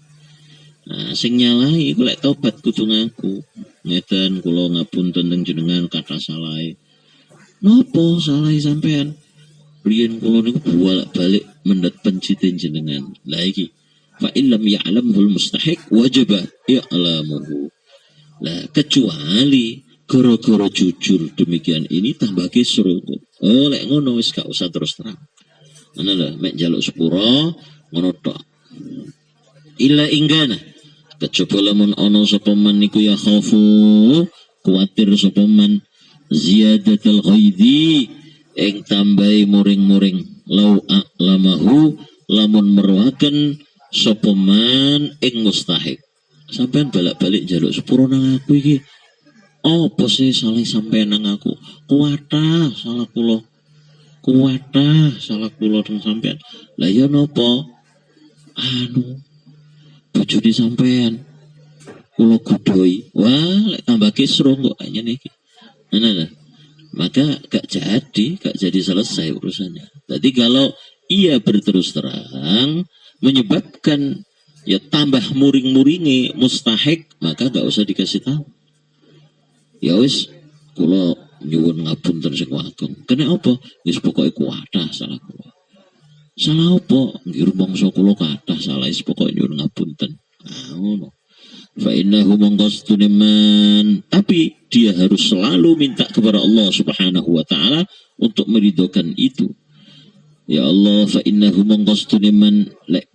Nah, sing nyalahi iku lek tobat kudu ngaku. Ngeten kula ngapunten teng jenengan kata salahi. Napa salahi sampean? Riyen kula niku bolak-balik mendhet pencite jenengan. Lah iki fa illam ya'lamul mustahiq wajib i'lamuhu. Lah kecuali gara-gara jujur demikian ini tambah kisru. Oh lek ngono wis gak usah terus terang. Ngono lho, mek njaluk sepura ngono tok. Illa ingana kejaba lamun ana sapa man niku ya khaufu kuwatir sapa man ziyadatul ghaidhi ing tambahi muring-muring lau a'lamahu lamun meruhaken sapa man ing mustahik. Sampean balak-balik njaluk sepura nang aku iki. Apa sih salah sampean nang aku? Kuwatah salah kula teng sampean. Lah ya napa? Bojone sampean kula godhoi. Wah, lek tambah kisru kok kayaknya niki. Nah, maka gak jadi selesai urusannya. Jadi kalau ia berterus terang menyebabkan ya tambah muring-muringi mustahik, maka gak usah dikasih tahu. Ya wis kula nyuwun ngapunten sing agung. Kene apa? Wis pokoke kuwathah salah kula. Salah apa? Nggih rumangsa kula kathah salah wis pokoke nyuwun ngapunten. Ngono. Fa innahu mangqastun man, tapi dia harus selalu minta kepada Allah Subhanahu wa taala untuk meridhokan itu. Ya Allah, fa innahu mangqastun man lek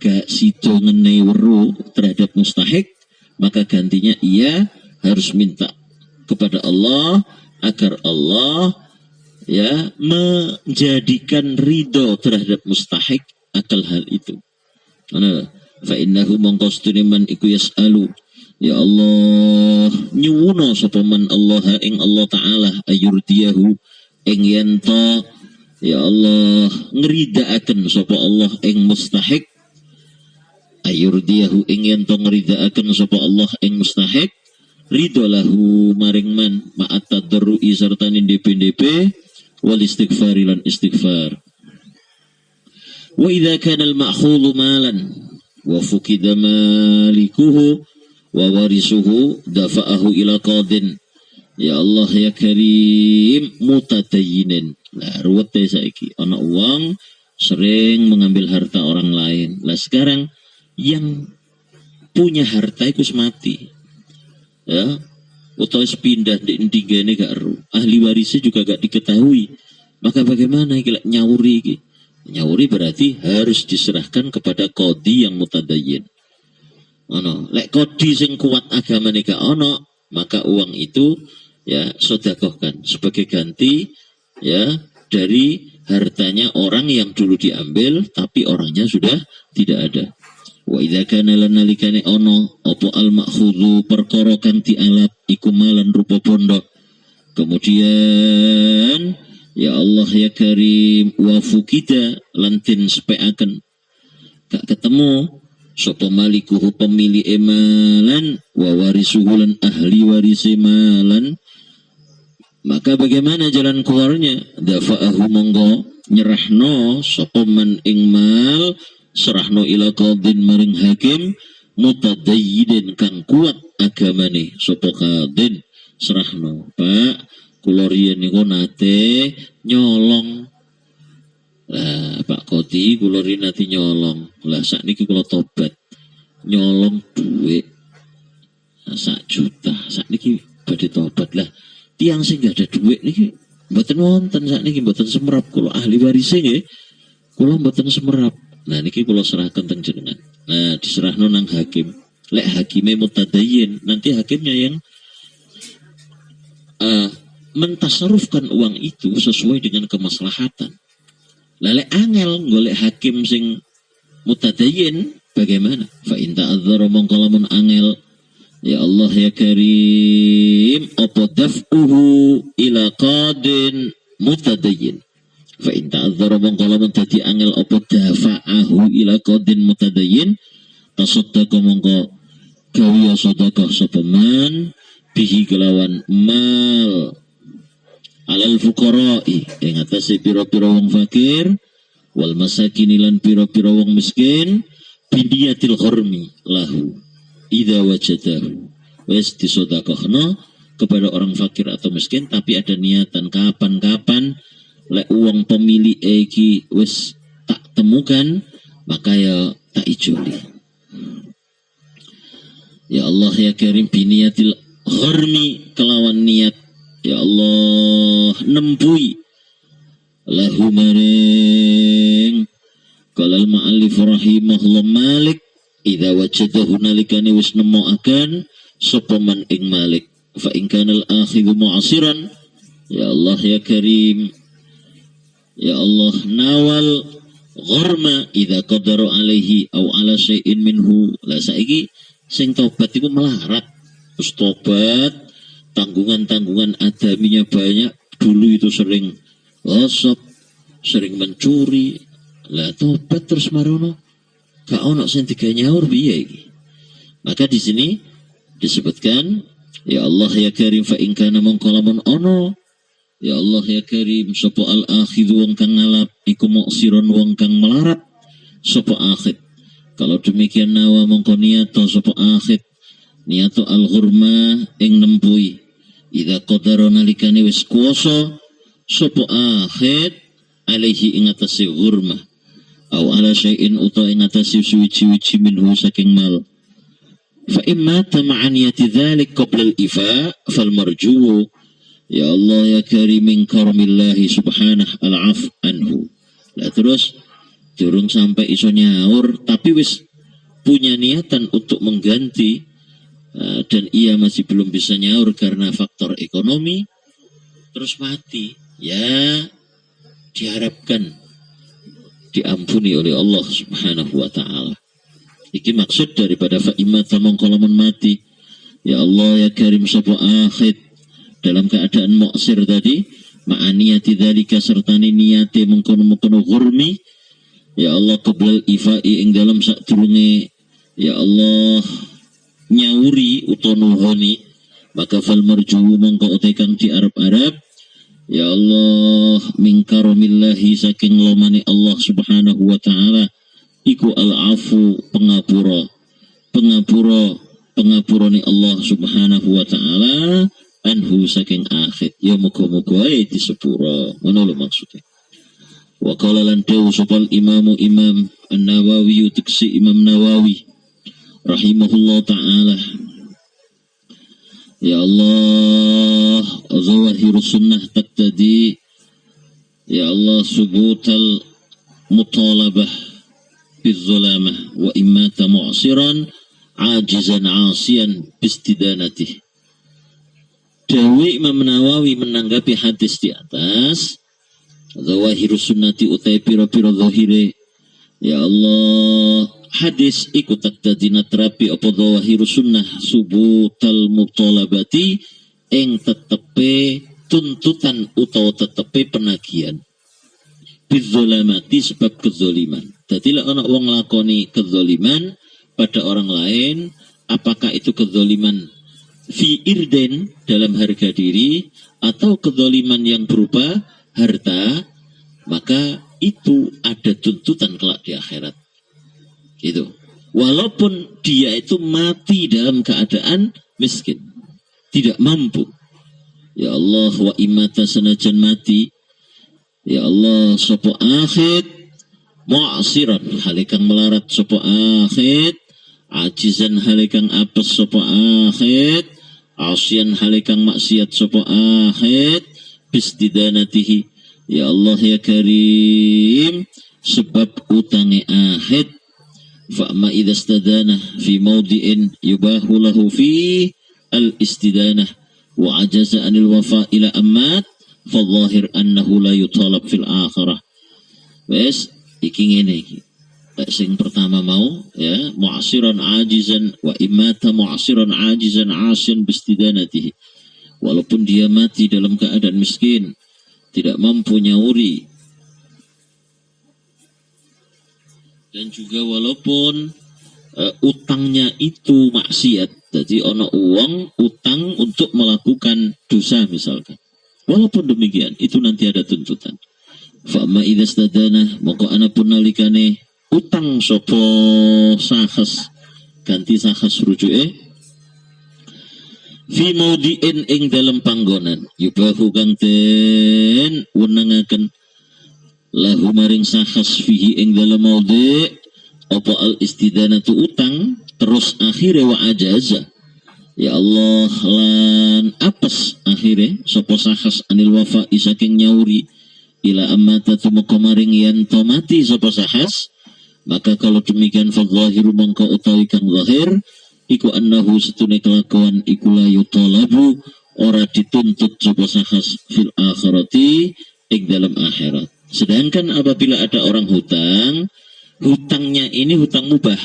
gak sida ngenai weruh terhadap mustahik, maka gantinya ia harus minta kepada Allah agar Allah ya menjadikan ridho terhadap mustahik akal hal itu. Fa innahu mangqastun man iku yas'alu ya Allah nyuwuna sapa man Allah ing Allah taala ayurdiyahu ing yanta ya Allah ngridaaken sapa Allah ing mustahik ayurdiyahu ing yanta ngridaaken sapa Allah ing mustahik ridho lahu maring man ma'at tadarru'i serta nindep-nindep wal istighfari lan istighfar. Wa idza kana al ma'khudhu malan wa fukida malikuhu wa warisuhu dafa'ahu ila qadin ya Allah ya karim mutatayinin. Lah ruwet saiki ana uang sering mengambil harta orang lain. Lah sekarang yang punya harta iku mati. Ya, atau pindah di indigene gak ero. Ahli warisnya juga gak diketahui. Maka bagaimana iki lek nyawuri iki? Nyawuri berarti harus diserahkan kepada qadhi yang mutadayyin. Ono, lek qadhi sing kuat agamane gak ono, maka uang itu ya sedekahkan sebagai ganti ya dari hartanya orang yang dulu diambil tapi orangnya sudah tidak ada. Wa idza kana lan nalikane ono apa al makhudhu perkara kang dialap iku malan rupa bondo. Kemudian ya Allah ya Karim wa fukida lantin speaken gak ketemu sapa malikuhu pemilik emalan wa warisuhu lan ahli waris malan, maka bagaimana jalan keluarnya? Dafa'ahu monggo nyerahno sapa man ing mal serahno ila qadin maring hakim mutadayyidin kang kuat agamane sapa qadin serahno. Pak kula riyen niku nate nyolong. Lah Pak Kodi kula riyen nate nyolong. Lah sakniki kula tobat. Nyolong duit 1 juta. Sakniki badhe tobat. Lah tiang sing gak ada duit niki mboten wonten sakniki mboten semerap kula ahli warise nggih. Kula mboten semerap. Nah niki kula serahkan teng jenengan. Nah diserahno nang hakim. Lek hakime mutadayyin, nanti hakimnya yang mentasarufkan uang itu sesuai dengan kemaslahatan. Lek angel golek hakim sing mutadayyin bagaimana? Fa in ta'adzara mongko lamun angel ya Allah ya Karim apa daf'uhu ila qadin mutadayyin. Fa in ta'adzara mongko lamun dadi angel apa dafa'ahu ila qadin mutadayyin tasaddaqa mongko gawe sedekah sapa man bihi kelawan mal alal fuqara'i ing atase pira-pira wong fakir wal masakin lan pira-pira wong miskin bidiyatil ghurmi lahu idza wajadahu wis disedekahna kepada orang fakir atau miskin tapi ada niatan kapan-kapan lek uang pemilik iki wis tak temukan maka ya tak ijoli. Ya Allah ya Karim biniyatil ghurmi kelawan niat ya Allah nempui lahu maring kalal ma'alif rahimahullah malik idza wajadahu nalikani wis nemoaken sapa man ing malik fa in kana al akhidhu mu'asiran ya Allah ya Karim ya Allah nawal ghurma idza qadara alaihi au ala syai'in minhu. Lah saiki sing tobat iku melarat terus tobat tanggungan-tanggungan adaminya banyak. Dulu itu sering gosok, sering mencuri. Lah tobat terus marono gak ono sing digawe nyaur piye iki. Maka di sini disebutkan ya Allah ya Karim fa in kana mongko lamun ono ya Allah ya Karim sapa al akhidh wong kang ngalap iku muksiron wong kang melarat sapa akhid. Kalau demikian nawa mongko niato sapa akhid niato al ghurma ing nempui idza qadara nalikane wis kuwasa sapa akhid alaihi ing atase ghurma au ala syai'in uta ing atase suwi-wiji minhu saking mal fa imma tama'aniyati dzalik qabla al-ifa fal marju ya Allah ya Karim min karamillahi subhanahu al-af anhu. Lah terus durung sampai iso nyaur tapi wis punya niatan untuk mengganti dan ia masih belum bisa nyaur karena faktor ekonomi terus mati ya diharapkan diampuni oleh Allah subhanahu wa ta'ala. Iki maksud daripada fa'imata mongkolamun mati ya Allah ya Karim sapa akhid dalam keadaan mu'sir tadi ma'aniyati dzalika sertani niyate mengkono-mengkono ghurmi ya Allah qoblal ifa'i ing dalam sadurunge ya Allah nyauri utonuhoni maka fal marju mongko utekang di Arab-Arab ya Allah min karamillahi saking lomani Allah subhanahu wa ta'ala iku al-afu pengapurani Allah subhanahu wa ta'ala anhu saking akhid ya muga-muga ae disepura ngono lho maksudnya. Wa qala lan dawu sopal imam An-Nawawi uteksi Imam Nawawi rahimahullah ta'ala ya Allah zawahirus sunnah taqtadi ya Allah subutal mutalabah bizzulamah wa immata mu'siran ajizan asiyan bistidanatih. Dawi Imam Nawawi menanggapi hadis di atas, zawahirus sunnati utai piro-piro zahire. Ya Allah, hadis ikut tadina terapi apa zawahirus sunnah subutal mutalabati ing tetepe tuntutan utawa tetepe penagihan. Bizolamati sebab kezoliman. Jadi lah orang wong lakoni kezoliman pada orang lain, apakah itu kezoliman fi irden dalam harga diri atau kezoliman yang berupa harta, maka itu ada tuntutan kelak di akhirat. Itu. Walaupun dia itu mati dalam keadaan miskin, tidak mampu. Ya Allah, wa imata sanajan mati. Ya Allah, sopo akhid mu'asiran halikang melarat sopo akhid, ajizan halikang apes sopo akhid, asyan halikang maksiat sopo akhid, bistidanatihi. Ya Allah ya Karim, sebab utangi ahid, fa'ma idha stadana fi maudi'in yubahu lahu fi al-istidanah wa ajaza anil wafa ila ammat fadzahir annahu la yutalab fil akhirah. Wes iki ngene iki. Sing pertama mau ya, mu'asiran ajizan wa imata mu'asiran ajizan asyan bistidanatihi. Walaupun dia mati dalam keadaan miskin, tidak mampu nyauri, dan juga walaupun utangnya itu maksiat, jadi ono uang utang untuk melakukan dosa misalkan, walaupun demikian itu nanti ada tuntutan. Fa'ma idza stadana moko anapun nalikane utang sopo sahas ganti sahas rujuke fi maudi'in ing dalam panggonan yubahu kang den wenengaken lahu maring sahas fihi ing dalam maudi' apa al istidanatu utang, terus akhire wa ajaza ya Allah lan apes akhire sapa sahas anil wafa isaking nyauri ila amata tumeka maring yen to mati sapa sahas, maka kalau demikian fadzahiru mangka utawi kang zahir iku annahu setune kelakuan iku la yutalabu ora dituntut sapa sahas fil akhirati ing dalam akhirat. Sedangkan apabila ada orang hutang, hutangnya ini hutang mubah,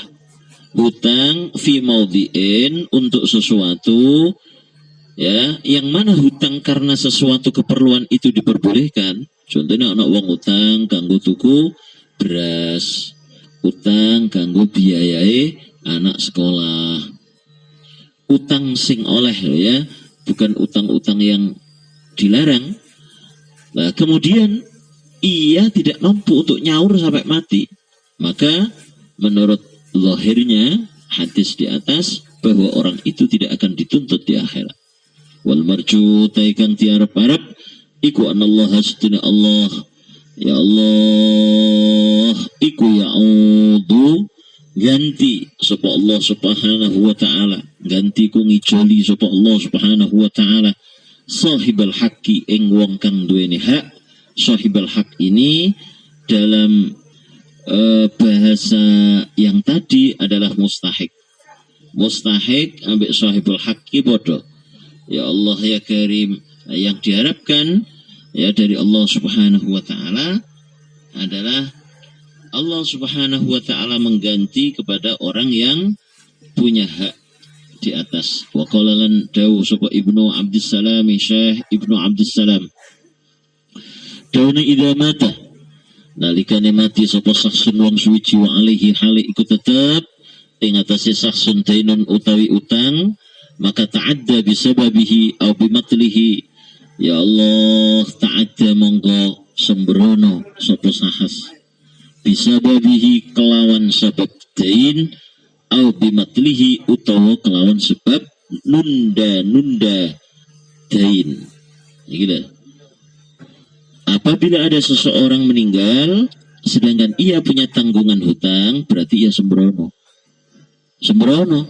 hutang fi maudhi'in untuk sesuatu, ya, yang mana hutang karena sesuatu keperluan itu diperbolehkan. Contohnya anak wong hutang kanggo tuku beras, hutang kanggo biayai anak sekolah, utang sing oleh ya, bukan utang-utang yang dilarang. Nah, kemudian ia tidak mampu untuk nyaur sampai mati, maka menurut zahirnya hadis di atas bahwa orang itu tidak akan dituntut di akhirat. Wal marju taikan tiarap-arap iku anallaha setuna Allah, ya Allah iku ya'udu ganti sapa Allah subhanahu wa ta'ala, ganti ku ngijoli sapa Allah subhanahu wa ta'ala sahibal haqqi ing wong kang duweni hak. Sahibal haq ini dalam bahasa yang tadi adalah mustahik. Mustahik ambek sahibul haqqi bodoh. Ya Allah ya Karim, yang diharapkan ya dari Allah subhanahu wa ta'ala adalah Allah subhanahu wa ta'ala mengganti kepada orang yang punya hak di atas. Wa qala lan dawu sapa Ibnu Abdissalam, Syekh Ibnu Abdissalam, dauna idza mata nalikane mati sapa saksun wong suci wa alaihi hale iku tetep ing atase saksun dainun utawi utang, maka ta'adda bisababihi au bimatlihi, ya Allah ta'adda monggo sembrono sapa sahas bisababihi kelawan sebab dain au bimatlihi utawa kelawan sebab nunda dain. Iki lho. Apabila ada seseorang meninggal sedangkan ia punya tanggungan hutang, berarti ia sembrono. Sembrono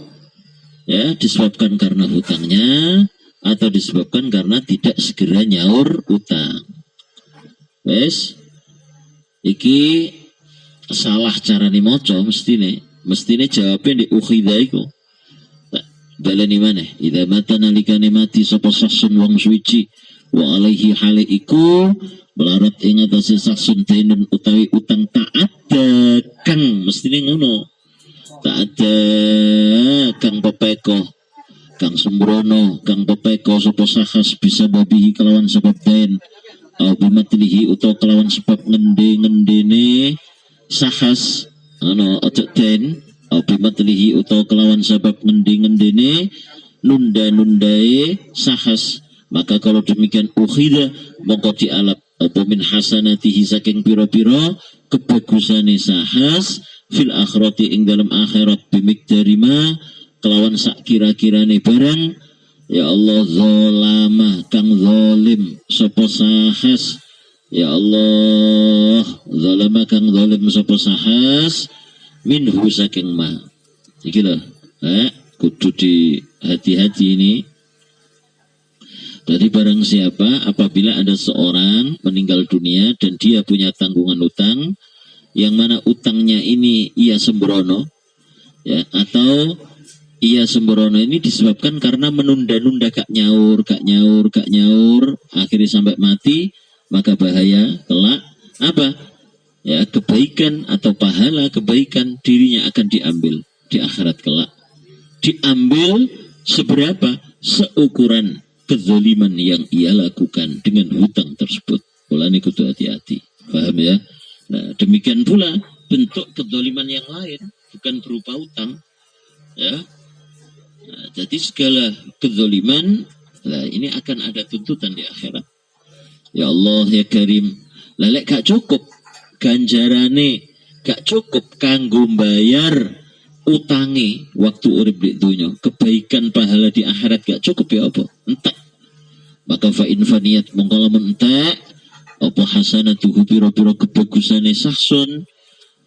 ya, disebabkan karena hutangnya atau disebabkan karena tidak segera nyaur utang. Wes iki salah carane maca mestine jawabnya di ukhidha iku. balani maneh idza mata nalikane mati sapa saksun wong suci wa alaihi hale iku melarat ing atase saksun dainun utawi utang ta'adda kang mestine ngono ta'adda kang pepeko kang sembrono kang pepeko sapa sahas bisa babihi kelawan sebab dain au bimatlihi utawa kelawan sebab ngende-ngendene sahas ana ojo dain au bimatlihi utawa kelawan sebab ngende-ngendene nunda-nundae sahas maka kalau demikian ukhida mongko dialap apa min hasanatihi saking pira-pira kebagusane sahas fil akhirati ing dalam akhirat bimikdari ma kelawan sak kira-kirane barang ya Allah zalama kang zalim sapa sahas ya Allah zalama kang zalim sapa sahas minhu saking ma iki lho kudu di hati-hati ini. Jadi barang siapa apabila ada seorang meninggal dunia dan dia punya tanggungan utang yang mana utangnya ini ia sembrono ya atau ia sembrono ini disebabkan karena menunda-nunda gak nyaur akhirnya sampai mati maka bahaya kelak apa ya kebaikan atau pahala kebaikan dirinya akan diambil di akhirat kelak diambil seberapa seukuran kezaliman yang ia lakukan dengan hutang tersebut. Mulane kudu hati-hati. Paham ya? Nah, demikian pula bentuk kezaliman yang lain bukan berupa hutang. Ya. Nah, jadi segala kezaliman lah ini akan ada tuntutan di akhirat. Ya Allah ya Karim. Lah lek gak cukup ganjarane, gak cukup kanggo bayar utangi waktu urip di dunia kebaikan pahala di akhirat gak cukup ya apa entek maka fa in faniyat mongko lamun entek apa hasanatuhu pira-pira kebagusane sahsun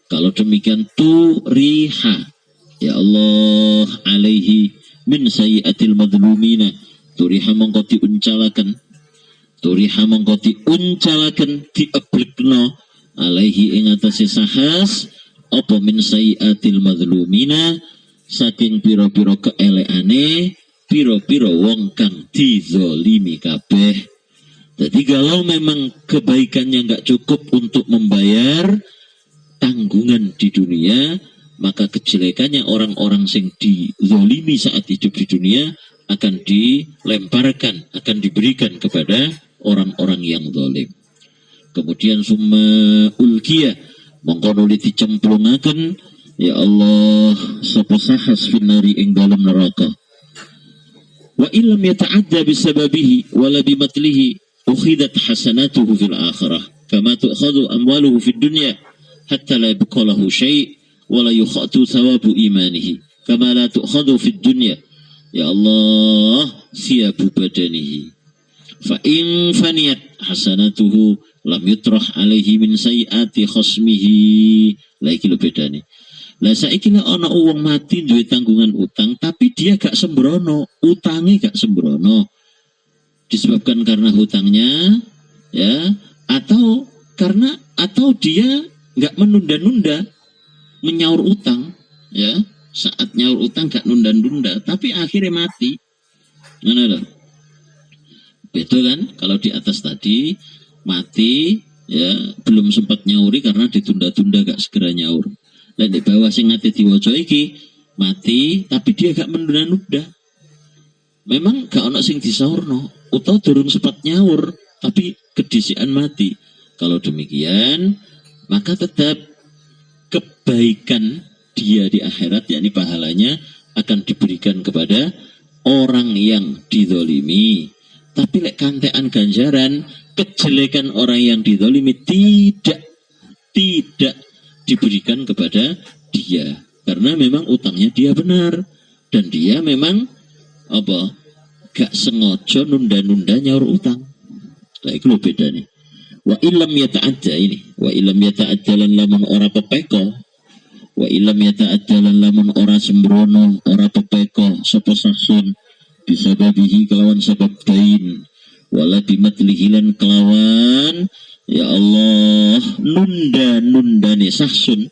kalau demikian tu riha ya Allah alaihi min sayyiatil madlumina turiha mongko diuncalaken diablekno alaihi ing atase sahas apa min sayyiatil madlumina saking pira-pira keeleane pira-pira wong kang dizalimi kabeh. Jadi kalau memang kebaikannya enggak cukup untuk membayar tanggungan di dunia, maka kejelekannya orang-orang sing dizalimi saat hidup di dunia akan dilemparkan, akan diberikan kepada orang-orang yang zalim. Kemudian summa ulkiyah mongko nuli dicemplungaken ya Allah sapa sahas finari ing dalam neraka wa illam yata'adda bisababihi wala bimatlihi ukhidat hasanatuhu fil akhirah kama tu'khadhu amwaluhu fid dunya hatta la yabqa lahu syai' wala yukhatu thawabu imanihi kama la tu'khadhu fid dunya ya Allah siyabu badanihi fa in faniyat hasanatuhu lam yutrah alaihi min sayyiati khasmihi. Lah iki lho bedane. Lah saiki nek ana wong mati duwe tanggungan utang tapi dia gak sembrono, utange gak sembrono. Disebabkan karena hutangnya ya atau dia gak menunda-nunda menyaur utang ya. Saat nyaur utang gak nunda-nunda tapi akhirnya mati. Ngono lho. Beda kan kalau di atas tadi mati ya belum sempat nyauri karena ditunda-tunda gak segera nyaur. Dan di bawah sing ngati diwaca iki mati tapi dia gak menunda-nunda. Memang gak ono sing disaurno utawa durung sempat nyaur tapi kedisian mati. Kalau demikian maka tetap kebaikan dia di akhirat yakni pahalanya akan diberikan kepada orang yang dizalimi. Tapi lek kantean ganjaran kejelekan orang yang dizalimi tidak diberikan kepada dia karena memang utangnya dia benar dan dia memang gak sengaja nunda-nunda nyaur utang. Lah itu lho beda nih. Wa illam yata'adda ini wa illam yata'adda lan lamun ora pepeko wa illam yata'adda lan lamun ora sembrono ora pepeko sapa saksun bisa babihi kelawan sebab dain wala bimatlihi lan kelawan ya Allah nunda-nundane sahsun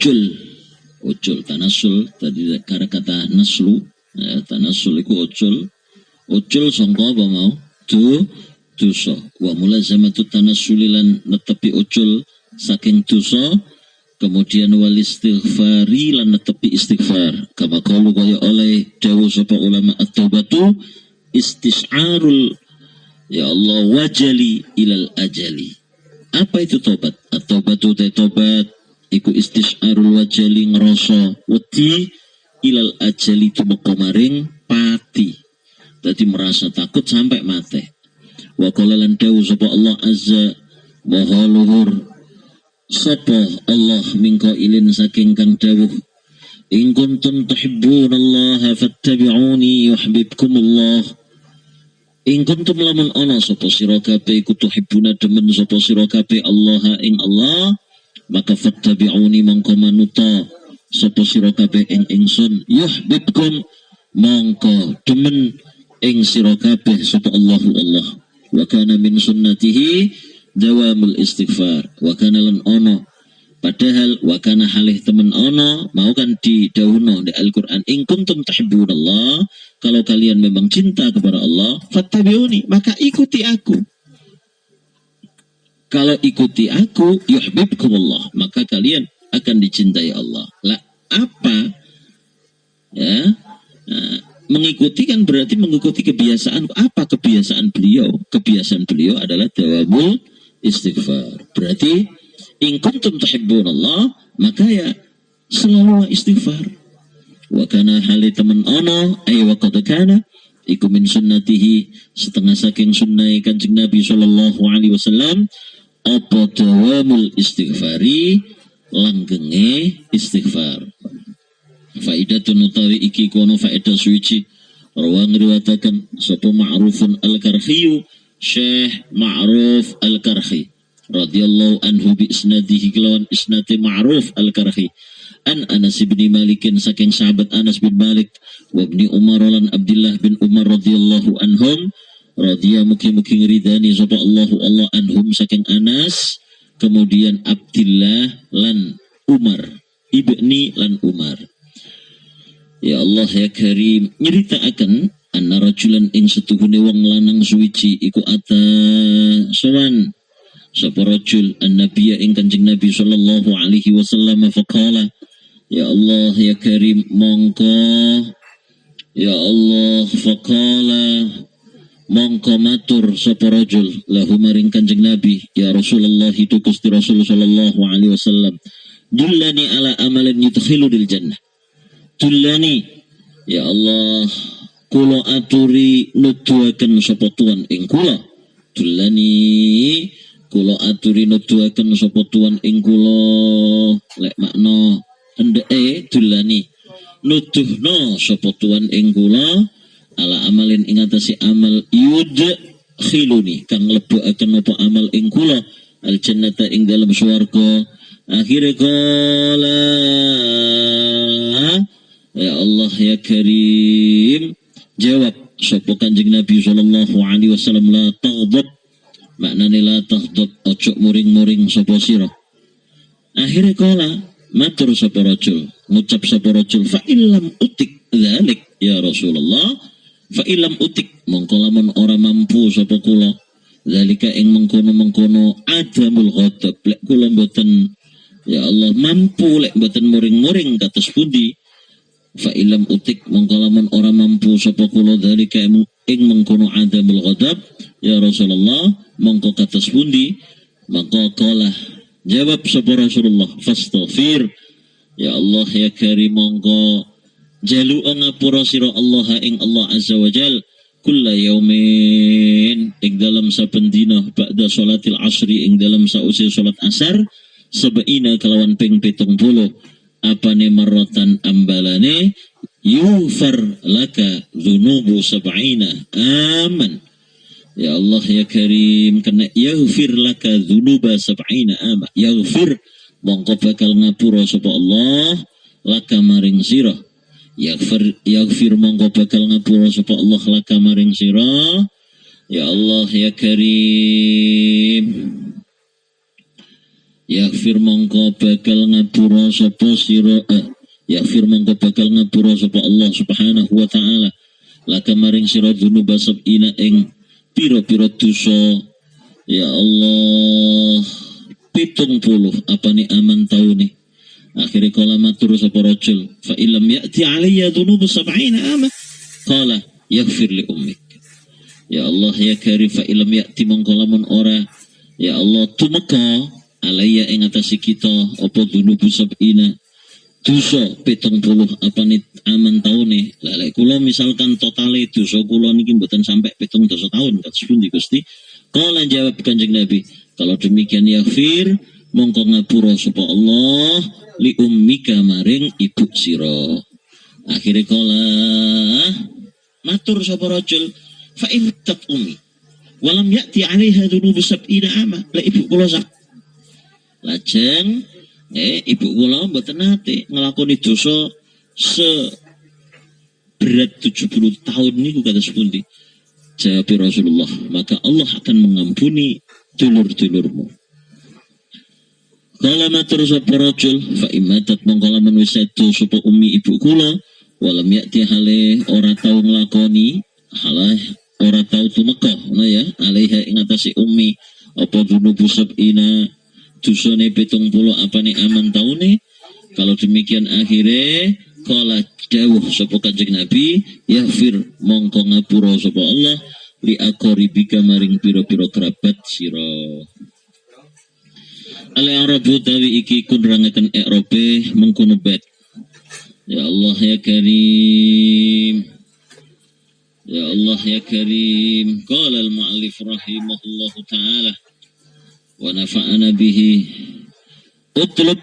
ucul tanasul tadi kata naslu ya, tanasul iku ucul sangka apa mau dosa wa mulazamatu tanasulilan netepi ucul saking dosa kemudian wal istighfari lan netepi istighfar kama qalu kaya oleh dawuh sapa ulama at-taubatu istis'arul ya Allah wajali ilal ajali. Apa itu tobat? At-taubatu tobat iku istis'arul wajali ngerasa wedi ilal ajali tumeka maring pati. Dadi merasa takut sampai mati. Wa qala lan dawuh sapa Allah azza wa luhur sapa Allah mingko ilin saking kang dawuh in kuntum tuhibbunallaha fattabi'uni yuhibbukumullah. In kuntum lamun ana sapa sira kabeh iku tuhibbuna demen sapa sira kabeh Allah ing Allah maka fattabi'uni mongko manuta sapa sira kabeh ing ingsun yuhibbukum mongko demen ing sira kabeh sapa Allahu Allah wa kana min sunnatihi dawamul istighfar wa kana lan ono padahal wa kana halih temen ono mau kan didhawuhno di Al-Qur'an in kuntum tuhibbunallah kalau kalian memang cinta kepada Allah fattabi'uni maka ikuti aku kalau ikuti aku yuhibbukumullah maka kalian akan dicintai Allah lah apa ya mengikuti kan berarti mengikuti kebiasaan apa kebiasaan beliau adalah dawamul istighfar berarti in kuntum tuhibbunallah maka ya selalu istighfar wa kana hali temen ono ay wa qad kana iku min sunnatihi setengah saking sunnah Kanjeng Nabi sallallahu alaihi wasallam apa dawamul istighfari langgenge istighfar faidatun utawi iki kono faedah suci rawang riwayataken sapa Ma'rufun al-Karhi Syekh Ma'ruf al-Karhi radhiyallahu anhu bi isnadihi kelawan isnadi Ma'ruf al-Karhi an Anas bin Malik saking sahabat Anas bin Malik wa ibni Umar lan Abdullah bin Umar radhiyallahu anhum radhiya mugi-mugi ridani sapa Allah anhum saking Anas kemudian Abdullah lan Umar ibni lan Umar ya Allah ya Karim nyritakaken anna rajulan ing setuhune wong lanang suwiji iku ata sowan sapa rajul an-nabiyya ing Kanjeng Nabi sallallahu alaihi wasallam faqala ya Allah ya Karim mongko ya Allah faqala mongko matur sapa rajul lahu maring Kanjeng Nabi ya Rasulullah itu Gusti Rasul sallallahu alaihi wasallam dullani ala amalin yudkhilunil jannah dullani ya Allah kula aturi nuduhaken sapa tuan ing kula dullani kula aturi nuduhaken sapa tuan ing kula lek makna endeke dullani nuduhno sapa tuan ing kula ala amalin ing atase amal yudkhiluni kang mlebetaken apa amal ing kula al jannata ing dalam swarga akhire kala ya Allah ya Karim jawab sapa Kanjeng Nabi sallallahu alaihi wasallam la taghdab maknane la taghdab ojo muring-muring sapa sira akhire kala matur sapa rajul ngucap sapa rajul fa illam utik dzalik ya Rasulullah fa illam utik mongko lamun ora mampu sapa kula zalika ing mengkono-mengkono adamul ghadab lek kula mboten ya Allah mampu lek mboten muring-muring kados pundi fa illam utik mongko lamun ora mampu sapa kula zalika ing mengkono adamul ghadab ya Rasulullah mongko kados pundi maka kala jawab sapa Rasulullah fastaghfir ya Allah ya Karim mongko jalu ngapura sira Allah ing Allah azza wa jal kulla yaumin ing dalam saben dina ba'da salatil asri ing dalam sause salat asar sebaina kelawan ping 70 apane marratan ambalane yufar laka dzunubu sab'ina aman ya Allah ya Karim kena yaghfir laka dzunuba sab'ina aman yaghfir mongko bakal ngapura sapa Allah laka maring sira yaghfir mongko bakal ngapura sapa Allah laka maring sira ya Allah ya Karim yaghfir mongko bakal ngapura sapa sira yaghfir mongko bakal ngapura sapa Allah Subhanahu wa taala laka maring sira dunuba sab'ina ing pira-pira dosa ya Allah 70 apane aman taune akhire kala matur sapa rajul fa illam ya'ti alayya dunubu 70 ama qala yaghfir li ummik ya Allah ya karim fa illam ya'ti mongko lamun ora ya Allah tumeka alaya ing atase kita apa dunubu sab'ina dosa 70 apane aman taune lah lek kula misalkan totale dosa kula niki mboten sampai 70 tahun kados pundi Gusti kala jawab Kanjeng Nabi kalau demikian yaghfir mongko ngapura sapa Allah li ummika maring ibu sira akhire kala matur sapa rajul fa in tat ummi walam ya'ti 'alaiha dunubu sab'ina ama la ibu kula sak lajeng ibu kula mboten nate nglakoni dosa seberat 70 tahun niku kados pundi jawab Rasulullah maka Allah akan mengampuni dulur-dulurmu kala matur sapa rajul fa imatat mongko lamun wis sedo sapa umi ibu kula walam ya'ti hale ora tau nglakoni halah ora tau tumeka ngono ya alaiha ing atase umi apa dunubu sab'ina dosane 70 apane aman taune kalau demikian akhire kala dawuh sapa Kanjeng Nabi yaghfir mongko ngapura sapa Allah li aqribika maring pira-pira kerabat sira al-arabu tawi iki kunrangaken i'rabe mengkono bet ya Allah ya karim ya Allah ya karim qala al-mu'allif rahimahullahu ta'ala wa nafa'ana bihi utlub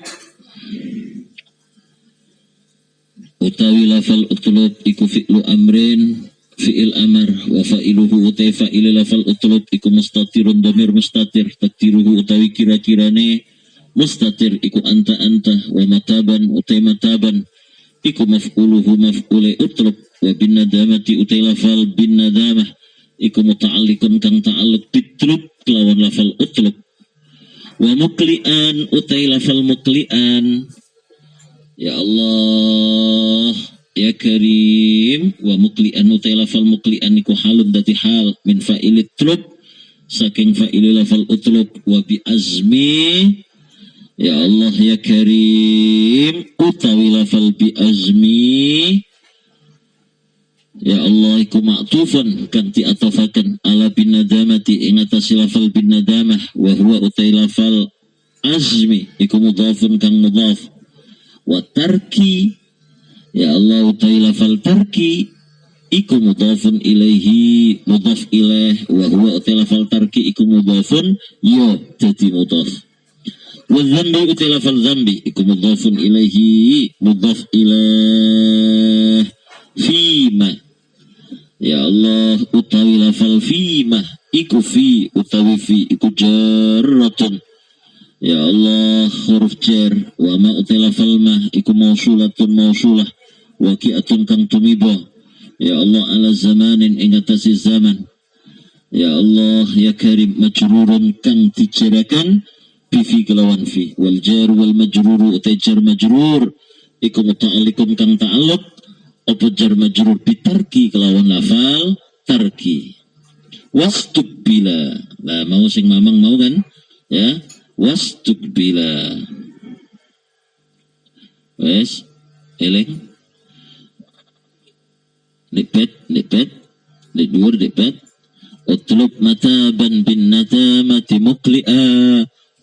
utawi lafal utlub iku fi'lu amrin fi'il amar wa fa'iluhu utai fa'il lafal utlub iku mustatirun dhamir mustatir takdiruhu utawi kira-kirane mustatir iku anta wa mataban utai mataban iku maf'uluhu maf'ule utlub wa bin nadamati utai lafal bin nadamah iku muta'alliqun kang ta'alluq bitlub kelawan lafal utlub wa mukli'an utai lafal mukli'an ya Allah ya karim wa mukli'an utai lafal mukli'an iku halun dati hal min fa'ilit tlub saking fa'ili lafal utlub wa bi azmi ya Allah ya karim utawi lafal bi azmi ya Allah iku ma'tufan kanti atafakan ala bin nadamati ing atase lafal bin nadamah wa huwa utai lafal azmi iku mudhafun kang mudhaf wa tarki ya Allah utai lafal tarki iku mudhafun ilaihi mudhaf ilaih wa huwa utai lafal tarki iku mudhafun ya dadi mudhaf wa dzambi utai lafal dzambi iku mudhafun ilaihi mudhaf ilaih fima ya Allah utawi lafal fima iku fi utawi fi iku jarratun ya Allah huruf jar wa ma utai lafal ma iku mausulatun mausulah waqi'atun kang tumiba ya Allah ala zamanin ing atase zaman ya Allah ya karim majrurun kang dijarakan fi kelawan fi wal jar wal majrur utai jar majrur iku muta'alliqun kang ta'alluq apa jar majrur bitarki kelawan lafal tarki wastukbila lah mau sing mamang mau kan ya wastukbila wes eleng lipet lidur lipet utlub mataban bin nadamati muqli'a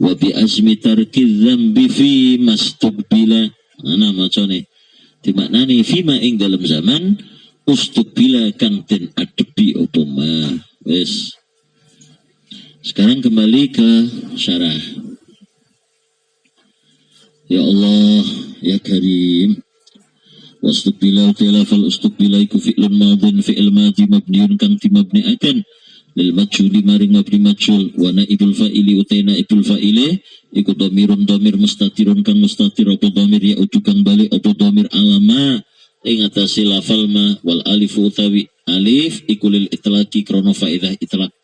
wa bi azmi tarki dzambi fi mastukbila ana macane dimaknani fima ing dalam zaman ustukbila kang den adepi opoma wes sekarang kembali ke syarah ya Allah ya karim wastukbila utila fal ustukbila iku fi'lun madhin fi'il madhi mabniun kang dimabni akan lil majhuli maring mabni majhul wa naibul fa'ili utaina ibul fa'ile iku dhamirun dhamir mustatirun kang mustatir apa dhamir ya udu kang balik apa dhamir alama ing atase lafal ma wal alif utawi alif iku lil itlaqi krana faedah itlaq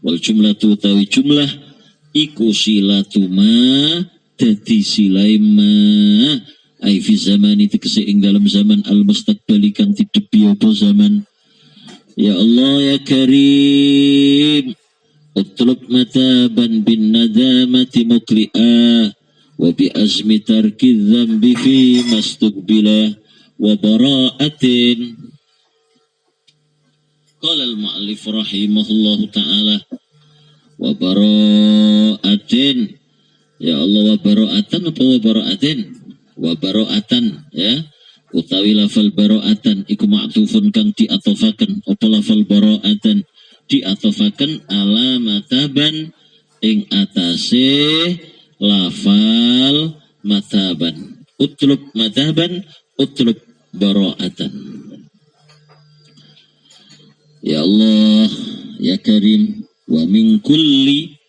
wal jumlatu utawi jumlah iku silatuma dadi silaima ai fi zamani tegese ing dalam zaman al mustaqbali kang tidepi apa zaman. Ya Allah ya Karim, utlub mataban bin nadamati mukli'a wa bi azmi tarki dzambi fi mastuqbila wa bara'atin. Qala al-mu'allif rahimahullahu ta'ala wa bara'atin. Ya Allah, wa bara'atan apa wa bara'atin? Wa bara'atan, ya. Utawi lafal bara'atan iku ma'tufun kang diatofaken apa lafal bara'atan diatofaken ala mataban ing atase lafal mataban. Utlub mataban, utlub bara'atan. Ya Allah ya Karim, wa min kulli.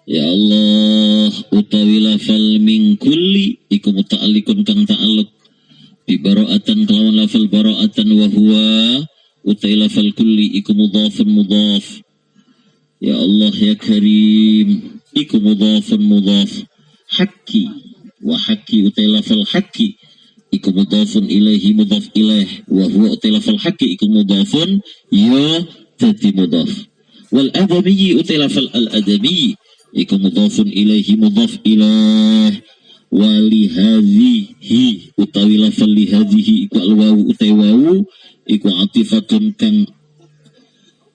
Ya Allah, utawi lafal min kulli iku muta'alliqun kang ta'alluq bi bara'atan kelawan lafal bara'atan wa huwa utawi lafal kulli iku mudhafun mudhaf. Ya Allah ya Karim, iku mudhafun mudhaf. Haqqi wa haqqi utawi lafal haqqi iku mudhafun ilaihi mudhaf ilaih wa huwa utawi lafal haqqi iku mudhafun ya dadi mudhaf. Wal adami utawi lafal al adami iku mudhafun ilaihi mudhaf ilaih wa li hadhihi utawi lafal li hadhihi iku al wawu utawi wawu iku atifatun kang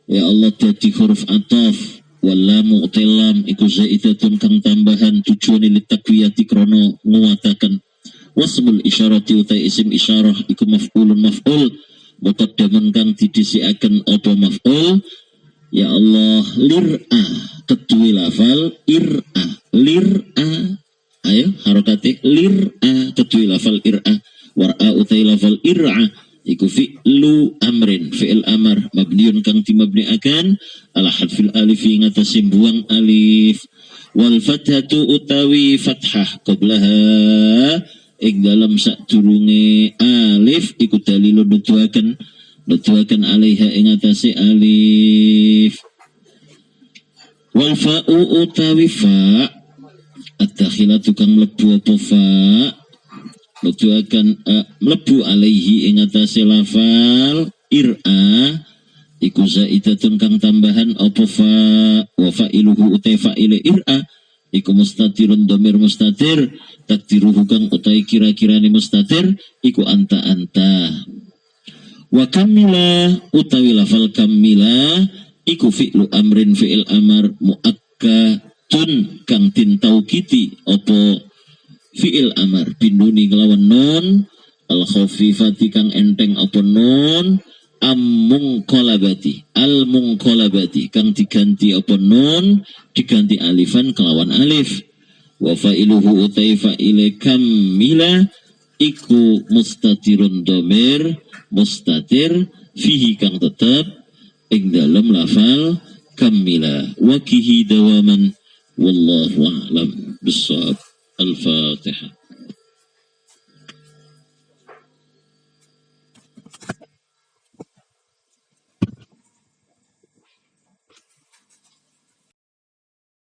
ya Allah dadi huruf ataf wal lam utawi lam iku zaidatun kang tambahan tujuane li takwiyati krono nguwataken. Wasmul isyarati utawi isim isyarah iku maf'ulun maf'ul muqaddamun kang didhisiaken apa maf'ul. Ya Allah, lir'a kedua lafal ir'a, lir'a, ayo harokati lir'a kedua lafal ir'a, war'a utai lafal ir'a iku fi'lu amrin, fi'il amar mabniun kang dimabniakan ala hadfil alif ing atase buang alif, wal fathatu utawi fathah qablaha ing dalam sadurunge alif iku dalilun nuduhaken alaiha ing atase alif. Wal fa'u utawi fa at-dakhilatu kang mlebu apa fa nuduhaken mlebu alaihi ing atase lafal ir'a iku zaidatun kang tambahan apa fa wa fa'iluhu utawi fa'ile ir'a iku mustatirun dhamir mustatir takdiruhu kang utawi kira-kirane mustatir iku anta. Wa kamila utawi lafal kamila iku fi'lu amrin fi'il amar muakkatun kang tin taukiti apa fi'il amar binuni kelawan non al khafifati kang enteng apa non al mungqalabati kang diganti apa non diganti alifan kelawan alif. Wa fa'iluhu utai fa'ile kamila iku mustatirun dhamir mustatir fihi kang tetap ing dalam lafal kamila wakihi dawaman wallahu a'lam bissawab. Al-Fatihah.